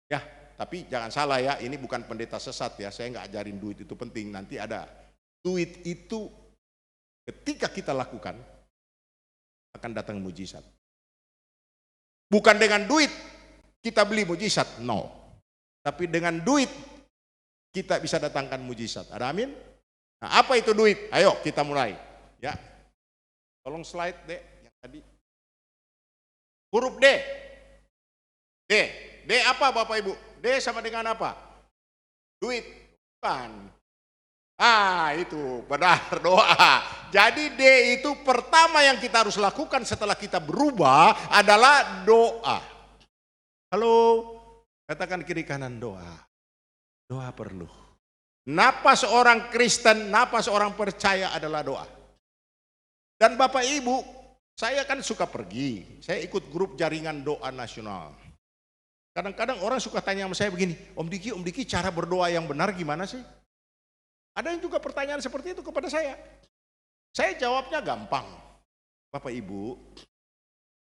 Ya, tapi jangan salah ya, ini bukan pendeta sesat ya, saya nggak ajarin duit itu penting. Nanti ada duit itu ketika kita lakukan akan datang mujizat. Bukan dengan duit kita beli mujizat, no. Tapi dengan duit kita bisa datangkan mujizat. Ada amin? Nah, apa itu duit? Ayo kita mulai. Ya, tolong slide deh yang tadi. Huruf D. D. D apa Bapak Ibu? D sama dengan apa? Duit. Bukan. Itu benar, doa. Jadi D itu pertama yang kita harus lakukan setelah kita berubah adalah doa. Halo, katakan kiri kanan doa. Doa perlu. Napas orang Kristen, napas orang percaya adalah doa. Dan Bapak Ibu, saya kan suka pergi. Saya ikut grup jaringan doa nasional. Kadang-kadang orang suka tanya sama saya begini, Om Diki cara berdoa yang benar gimana sih? Ada yang juga pertanyaan seperti itu kepada saya. Saya jawabnya gampang. Bapak Ibu,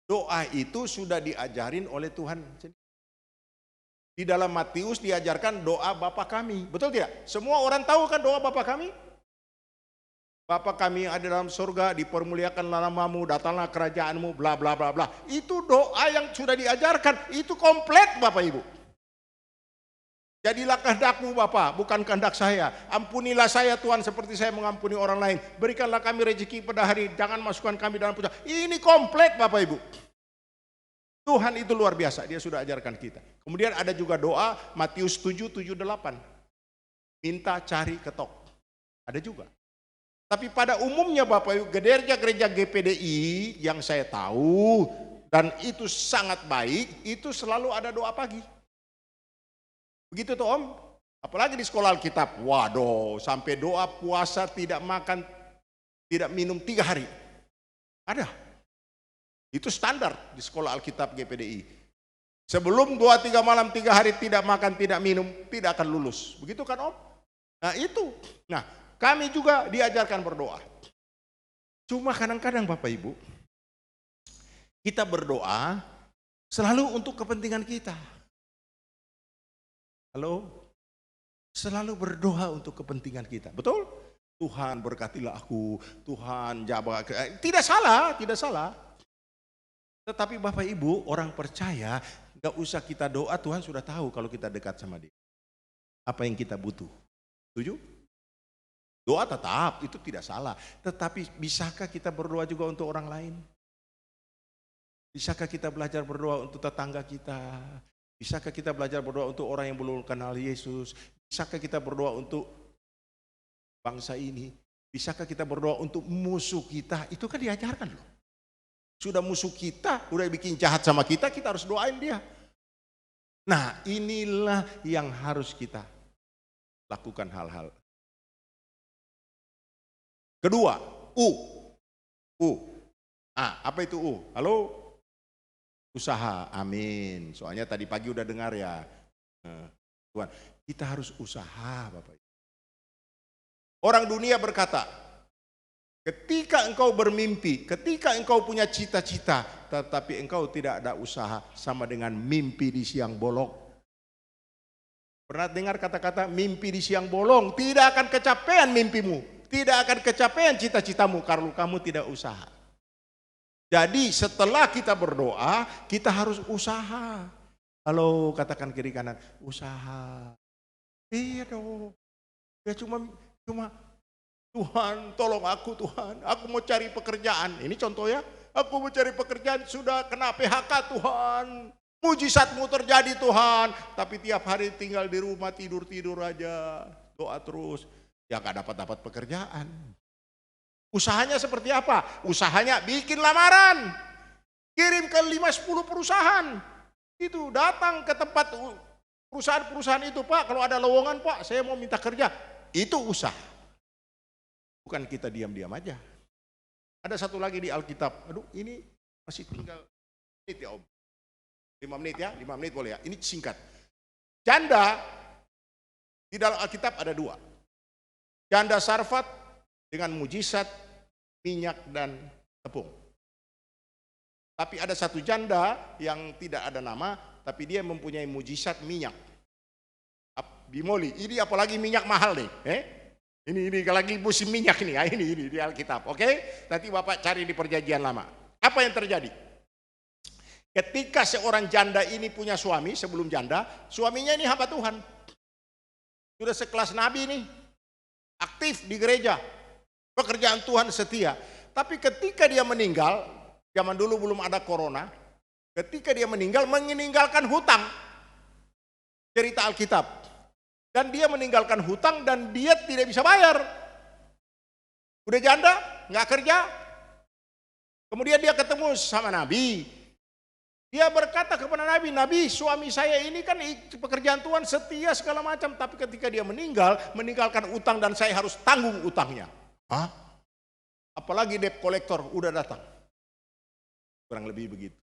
doa itu sudah diajarin oleh Tuhan. Di dalam Matius diajarkan doa Bapa kami. Betul tidak? Semua orang tahu kan doa Bapa kami? Bapa kami yang ada dalam surga, dipermuliakanlah namamu, datanglah kerajaanmu, bla bla bla bla. Itu doa yang sudah diajarkan. Itu komplit Bapak Ibu. Jadilah kehendakmu Bapa, bukan kehendak saya. Ampunilah saya Tuhan seperti saya mengampuni orang lain. Berikanlah kami rezeki pada hari, jangan masukkan kami dalam puasa. Ini komplit Bapak Ibu. Tuhan itu luar biasa, dia sudah ajarkan kita. Kemudian ada juga doa Matius 7:7-8. Minta, cari, ketok. Ada juga. Tapi pada umumnya Bapak Ibu, gereja GPDI yang saya tahu dan itu sangat baik, itu selalu ada doa pagi. Begitu tuh Om, apalagi di sekolah Alkitab, waduh sampai doa puasa tidak makan, tidak minum 3 hari. Ada. Itu standar di sekolah Alkitab GPDI. Sebelum 2-3 malam 3 hari tidak makan, tidak minum, tidak akan lulus. Begitu kan Om? Nah itu. Nah kami juga diajarkan berdoa. Cuma kadang-kadang Bapak Ibu, kita berdoa selalu untuk kepentingan kita. Halo? Selalu berdoa untuk kepentingan kita. Betul? Tuhan berkatilah aku, Tuhan jaga. Tidak salah, tidak salah. Tetapi Bapak Ibu, orang percaya, gak usah kita doa, Tuhan sudah tahu kalau kita dekat sama Dia. Apa yang kita butuh. Setuju? Doa tetap, itu tidak salah. Tetapi bisakah kita berdoa juga untuk orang lain? Bisakah kita belajar berdoa untuk tetangga kita? Bisakah kita belajar berdoa untuk orang yang belum kenal Yesus? Bisakah kita berdoa untuk bangsa ini? Bisakah kita berdoa untuk musuh kita? Itu kan diajarkan loh. Sudah musuh kita, udah bikin jahat sama kita, kita harus doain dia. Nah inilah yang harus kita lakukan hal-hal. Kedua, U. Apa itu U? Halo? Usaha, amin. Soalnya tadi pagi udah dengar ya. Tuhan, kita harus usaha Bapak. Orang dunia berkata, ketika engkau bermimpi, ketika engkau punya cita-cita, tetapi engkau tidak ada usaha, sama dengan mimpi di siang bolong. Pernah dengar kata-kata mimpi di siang bolong? Tidak akan kecapean mimpimu, tidak akan kecapean cita-citamu kalau kamu tidak usaha. Jadi setelah kita berdoa, kita harus usaha. Halo, katakan kiri kanan, usaha. Iya dong. Ya cuma Tuhan tolong aku Tuhan, aku mau cari pekerjaan. Ini contoh ya, aku mau cari pekerjaan sudah kena PHK Tuhan. Mujizatmu terjadi Tuhan. Tapi tiap hari tinggal di rumah tidur-tidur aja, doa terus. Ya gak dapat pekerjaan. Usahanya seperti apa? Usahanya bikin lamaran. Kirim ke 5-10 perusahaan. Itu datang ke tempat perusahaan-perusahaan itu, Pak, kalau ada lowongan Pak, saya mau minta kerja. Itu usaha. Bukan kita diam-diam aja. Ada satu lagi di Alkitab. Aduh, ini masih tinggal menit ya Om. 5 menit ya, 5 menit boleh ya. Ini singkat. Janda di dalam Alkitab ada 2. Janda Sarfat dengan mujizat minyak dan tepung. Tapi ada satu janda yang tidak ada nama, tapi dia mempunyai mujizat minyak. Bimoli, ini apalagi minyak mahal nih. Ini lagi musim minyak nih, ini di Alkitab. Oke? Nanti Bapak cari di Perjanjian Lama. Apa yang terjadi? Ketika seorang janda ini punya suami, sebelum janda, suaminya ini hamba Tuhan. Sudah sekelas nabi nih, aktif di gereja. Pekerjaan Tuhan setia. Tapi ketika dia meninggal, zaman dulu belum ada corona, ketika dia meninggalkan hutang. Cerita Alkitab. Dan dia meninggalkan hutang dan dia tidak bisa bayar. Udah janda, nggak kerja. Kemudian dia ketemu sama Nabi. Dia berkata kepada Nabi, Nabi suami saya ini kan pekerjaan Tuhan setia segala macam. Tapi ketika dia meninggalkan utang dan saya harus tanggung utangnya. Hah? Apalagi debt collector udah datang. Kurang lebih begitu.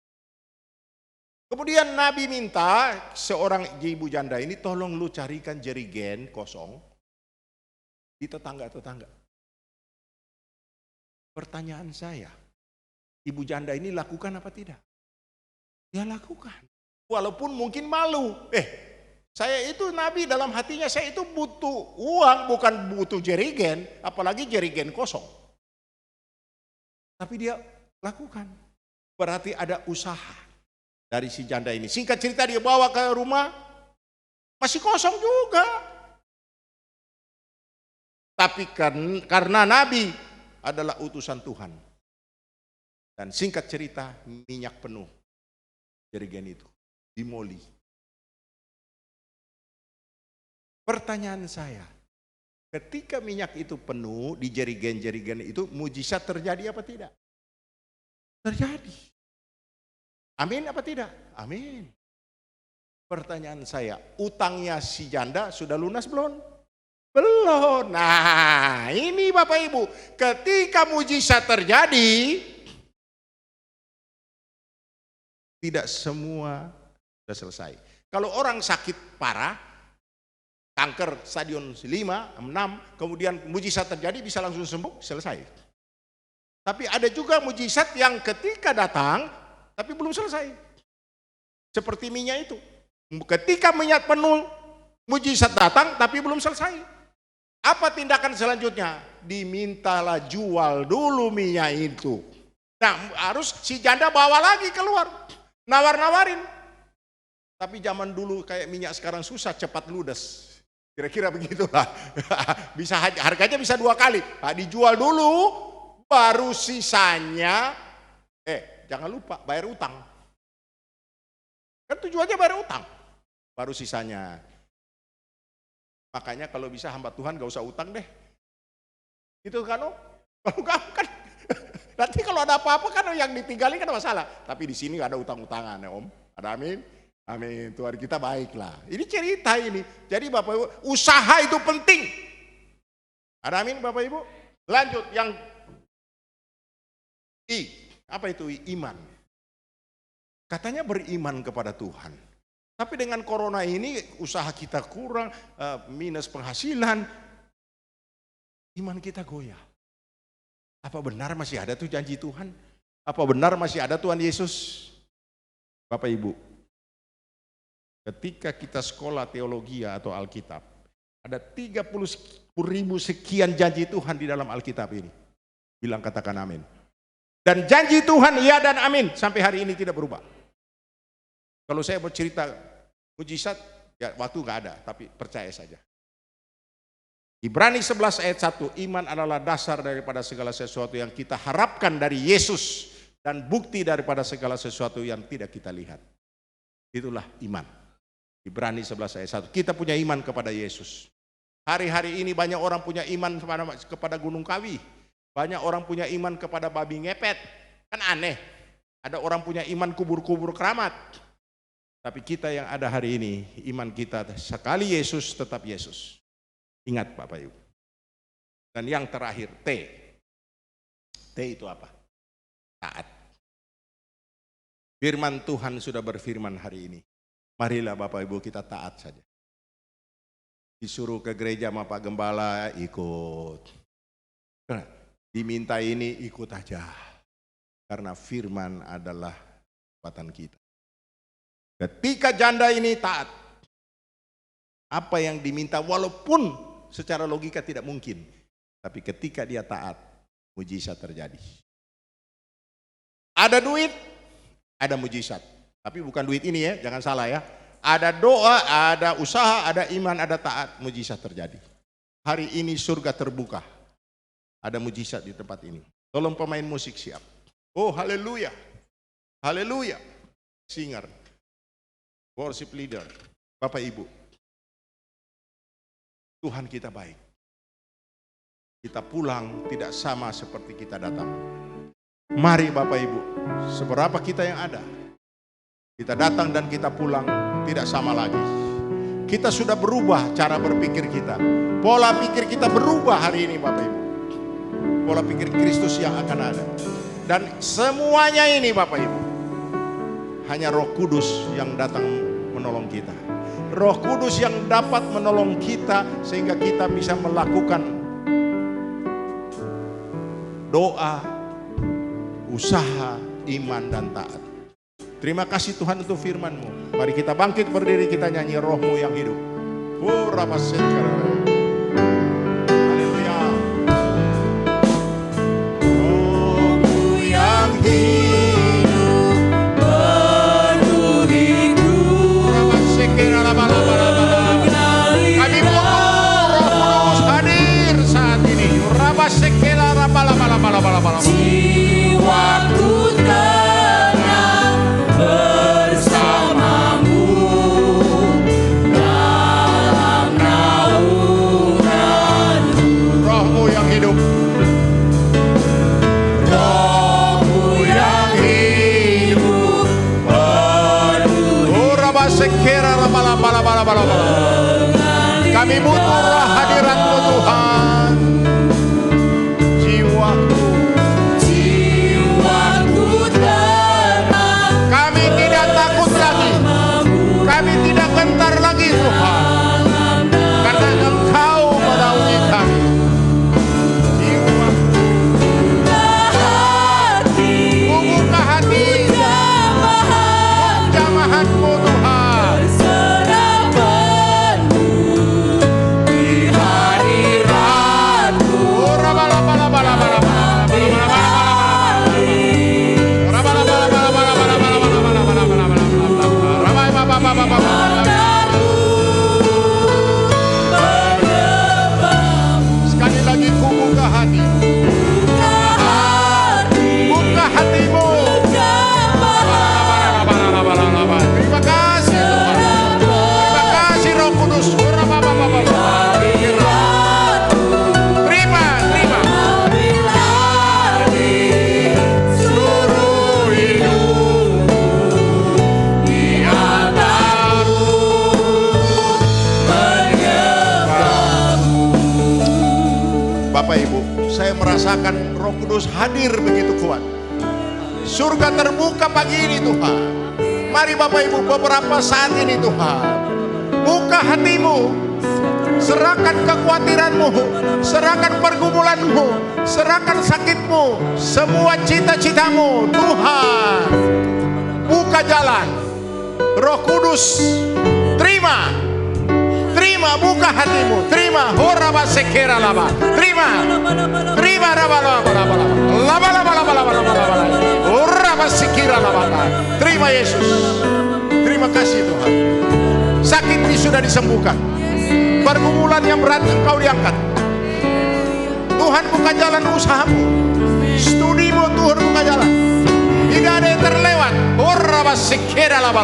Kemudian Nabi minta seorang ibu janda ini, tolong lu carikan jerigen kosong di tetangga-tetangga. Pertanyaan saya, ibu janda ini lakukan apa tidak? Dia lakukan. Walaupun mungkin malu. Saya itu Nabi dalam hatinya, saya itu butuh uang, bukan butuh jerigen, apalagi jerigen kosong. Tapi dia lakukan. Berarti ada usaha dari si janda ini. Singkat cerita dia bawa ke rumah, masih kosong juga. Tapi karena Nabi adalah utusan Tuhan. Dan singkat cerita, minyak penuh jerigen itu, dimoli. Pertanyaan saya, ketika minyak itu penuh di jerigen-jerigen itu, mujizat terjadi apa tidak? Terjadi. Amin apa tidak? Amin. Pertanyaan saya, utangnya si janda sudah lunas belum? Belum. Nah, ini Bapak Ibu, ketika mujizat terjadi, tidak semua sudah selesai. Kalau orang sakit parah, kanker stadium 5, 6, kemudian mujizat terjadi bisa langsung sembuh, selesai. Tapi ada juga mujizat yang ketika datang, tapi belum selesai. Seperti minyak itu. Ketika minyak penuh, mujizat datang tapi belum selesai. Apa tindakan selanjutnya? Dimintalah jual dulu minyak itu. Nah, harus si janda bawa lagi keluar. Nawar-nawarin. Tapi zaman dulu kayak minyak sekarang susah, cepat ludes. Kira-kira begitulah. Bisa harganya bisa 2 kali. Nah, dijual dulu, baru sisanya jangan lupa bayar utang. Kan tujuannya bayar utang. Baru sisanya. Makanya kalau bisa hamba Tuhan gak usah utang deh. Gitu kan Om? Kalau kamu kan nanti kalau ada apa-apa kan yang ditinggalin kan masalah. Tapi di sini gak ada utang-utangan ya Om. Ada amin? Amin. Tuhan kita baiklah. Ini cerita ini. Jadi Bapak Ibu, usaha itu penting. Ada amin Bapak Ibu? Lanjut yang apa itu iman? Katanya beriman kepada Tuhan. Tapi dengan corona ini usaha kita kurang, minus penghasilan, iman kita goyah. Apa benar masih ada tuh janji Tuhan? Apa benar masih ada Tuhan Yesus? Bapak Ibu, ketika kita sekolah teologi atau Alkitab, ada 30.000 sekian janji Tuhan di dalam Alkitab ini. Bilang katakan amin. Dan janji Tuhan iya dan amin sampai hari ini tidak berubah. Kalau saya bercerita mujizat, ya waktu nggak ada, tapi percaya saja. Ibrani 11 ayat 1, iman adalah dasar daripada segala sesuatu yang kita harapkan dari Yesus dan bukti daripada segala sesuatu yang tidak kita lihat. Itulah iman. Ibrani 11 ayat 1. Kita punya iman kepada Yesus. Hari-hari ini banyak orang punya iman kepada Gunung Kawi. Banyak orang punya iman kepada babi ngepet. Kan aneh. Ada orang punya iman kubur-kubur keramat. Tapi kita yang ada hari ini, iman kita sekali Yesus tetap Yesus. Ingat Bapak Ibu. Dan yang terakhir, T. T itu apa? Taat. Firman Tuhan sudah berfirman hari ini. Marilah Bapak Ibu kita taat saja. Disuruh ke gereja sama Pak Gembala, ikut. Diminta ini ikut aja. Karena firman adalah kekuatan kita. Ketika janda ini taat, apa yang diminta walaupun secara logika tidak mungkin. Tapi ketika dia taat, mujizat terjadi. Ada duit, ada mujizat. Tapi bukan duit ini ya, jangan salah ya. Ada doa, ada usaha, ada iman, ada taat, mujizat terjadi. Hari ini surga terbuka. Ada mujizat di tempat ini. Tolong pemain musik siap. Oh haleluya. Haleluya. Singer. Worship leader. Bapak Ibu. Tuhan kita baik. Kita pulang tidak sama seperti kita datang. Mari Bapak Ibu, seberapa kita yang ada, kita datang dan kita pulang tidak sama lagi. Kita sudah berubah cara berpikir kita. Pola pikir kita berubah hari ini Bapak Ibu. Pola pikir Kristus yang akan ada. Dan semuanya ini Bapak Ibu, hanya Roh Kudus yang datang menolong kita. Roh Kudus yang dapat menolong kita sehingga kita bisa melakukan doa, usaha, iman, dan taat. Terima kasih Tuhan untuk firman-Mu. Mari kita bangkit berdiri, kita nyanyi Roh-Mu yang hidup. Haleluya. Roh-Mu yang hidup penuhiku. Kami butuh Roh Kudus hadir saat ini. Jiwaku tenang bersamamu dalam naunganmu. Roh-Mu yang hidup. Roh-Mu yang hidup penuh. Kami butuh roh hadirat-Mu Tuhan. Jiwaku tenang. Kami tidak takut lagi. Kami tidak gentar lagi Tuhan. Karena Engkau menaungi kami. Jiwaku, buka hati, jamahan-Mu Tuhan. Di hadirat-Mu. Sekali lagi ku buka hati. Buka hatimu. Terima kasih Tuhan. Terima kasih Roh Kudus. Terima. Seluruh hidupku di atasmu menyembahmu. Bapak Ibu, saya merasakan Roh Kudus hadir begitu kuat. Surga terbuka pagi ini Tuhan. Mari Bapak Ibu, beberapa saat ini Tuhan, buka hatimu, serahkan kekhawatiranmu, serahkan pergumulanmu, serahkan sakitmu, semua cita-citamu Tuhan. Buka jalan. Roh Kudus, terima, buka hatimu, terima. Horaba sekera laba, terima laba. Horaba sekira laba. Terima Yesus. Terima kasih Tuhan. Sakit ini sudah disembuhkan. Pergumulan yang berat Engkau diangkat. Tuhan buka jalan usahamu, studimu Tuhan buka jalan. Tidak ada yang terlewat. Horaba sekira laba.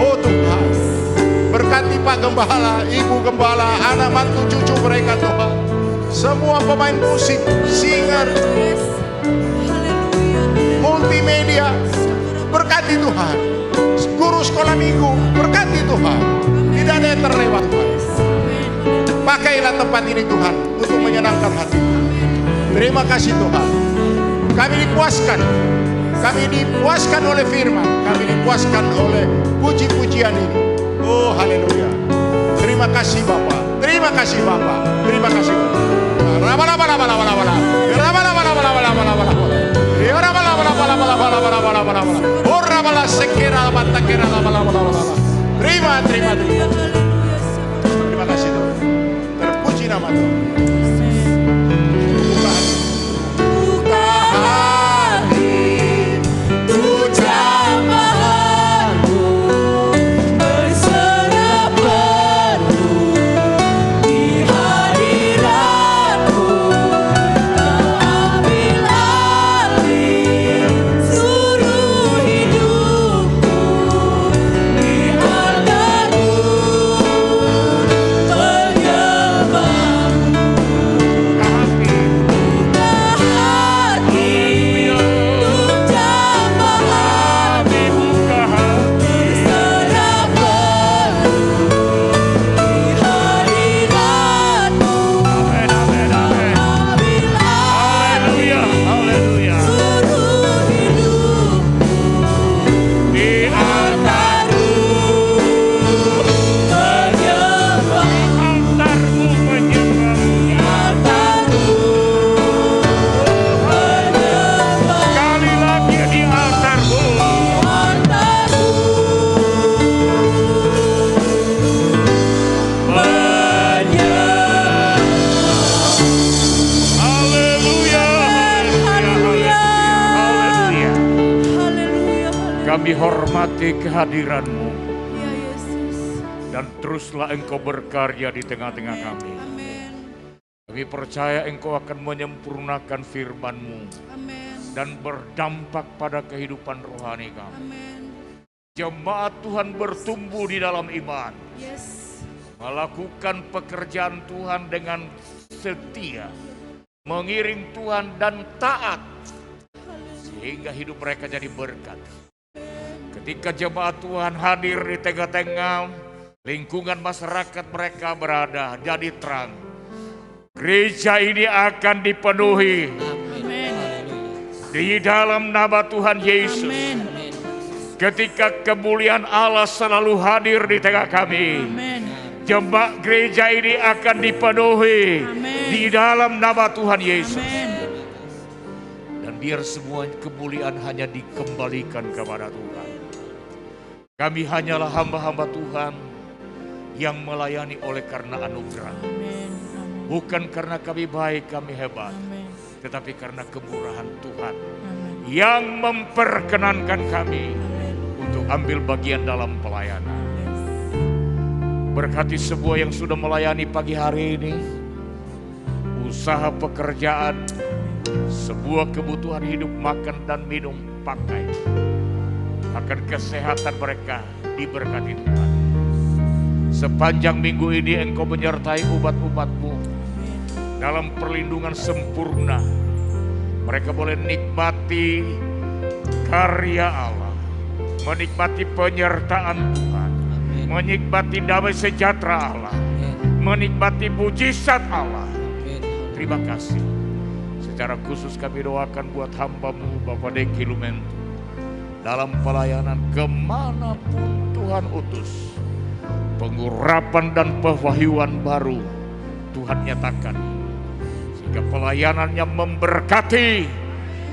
Oh Tuhan, berkati Pak Gembala, Ibu Gembala, anak mantu cucu mereka Tuhan. Semua pemain musik, singer, multimedia, berkati Tuhan. Guru sekolah minggu, berkati Tuhan. Tidak ada yang terlewat Tuhan. Pakailah tempat ini Tuhan untuk menyenangkan hati. Terima kasih Tuhan. Kami dipuaskan oleh firman. Kami dipuaskan oleh puji-pujian ini. Oh haleluya. Terima kasih Bapa. Terima kasih Bapa. Terima kasih Bapa. Terima kasih Tuhan. Terpuji nama Tuhan. Buka hati untuk jamahanmu, berserah penuh di hadirat-Mu. Kau ambil alih seluruh hidupku di hadirat-Mu. Kami hormati kehadiran-Mu Ya Yesus. dan teruslah Engkau berkarya di tengah-tengah kami. Amin. Kami percaya Engkau akan menyempurnakan firman-Mu Amin. dan berdampak pada kehidupan rohani kami. Amin. Jemaat Tuhan bertumbuh di dalam iman, Yes. melakukan pekerjaan Tuhan dengan setia, mengiring Tuhan dan taat, sehingga hidup mereka jadi berkat. Ketika jemaat Tuhan hadir di tengah-tengah lingkungan masyarakat mereka berada, jadi terang. Gereja ini akan dipenuhi di dalam nama Tuhan Yesus. Ketika kemuliaan Allah selalu hadir di tengah kami, jemaat gereja ini akan dipenuhi di dalam nama Tuhan Yesus. Dan biar semua kemuliaan hanya dikembalikan kepada Tuhan. Kami hanyalah hamba-hamba Tuhan yang melayani oleh karena anugerah. Bukan karena kami baik, kami hebat, tetapi karena kemurahan Tuhan yang memperkenankan kami untuk ambil bagian dalam pelayanan. Berkati semua yang sudah melayani pagi hari ini, usaha pekerjaan, sebuah kebutuhan hidup, makan dan minum, pakai, akan kesehatan mereka diberkati Tuhan. Sepanjang minggu ini Engkau menyertai umat-umat-Mu dalam perlindungan sempurna. Mereka boleh nikmati karya Allah, menikmati penyertaan Tuhan, menikmati damai sejahtera Allah, menikmati mujizat Allah. Terima kasih. Secara khusus kami doakan buat hamba-Mu Bapak Deki Lumentu dalam pelayanan kemanapun Tuhan utus. Pengurapan dan pewahyuan baru Tuhan nyatakan, sehingga pelayanannya memberkati.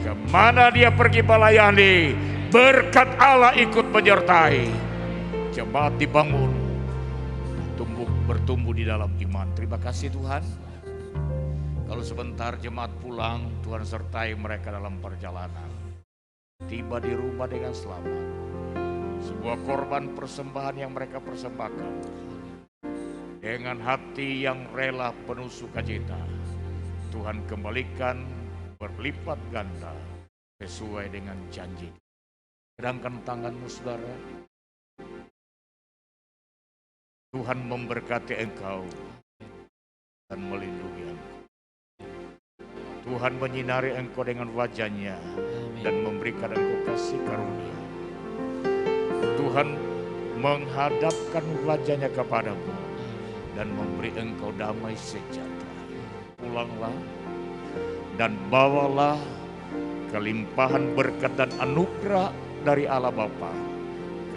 Kemana dia pergi melayani, berkat Allah ikut menyertai. Jemaat dibangun, bertumbuh di dalam iman. Terima kasih Tuhan. Kalau sebentar jemaat pulang, Tuhan sertai mereka dalam perjalanan. Tiba di rumah dengan selamat. Sebuah korban persembahan yang mereka persembahkan dengan hati yang rela penuh sukacita, Tuhan kembalikan berlipat ganda sesuai dengan janji. Kedangkan tanganmu saudara. Tuhan memberkati engkau dan melindungi engkau. Tuhan menyinari engkau dengan wajah-Nya dan memberikan engkau kasih karunia. Tuhan menghadapkan wajah-Nya kepadamu dan memberi engkau damai sejahtera. Pulanglah dan bawalah kelimpahan berkat dan anugerah dari Allah Bapa,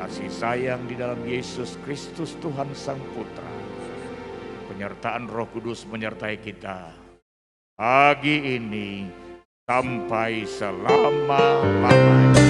kasih sayang di dalam Yesus Kristus Tuhan Sang Putra, penyertaan Roh Kudus menyertai kita pagi ini sampai selama-lamanya.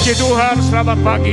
Puji Tuhan, selamat pagi.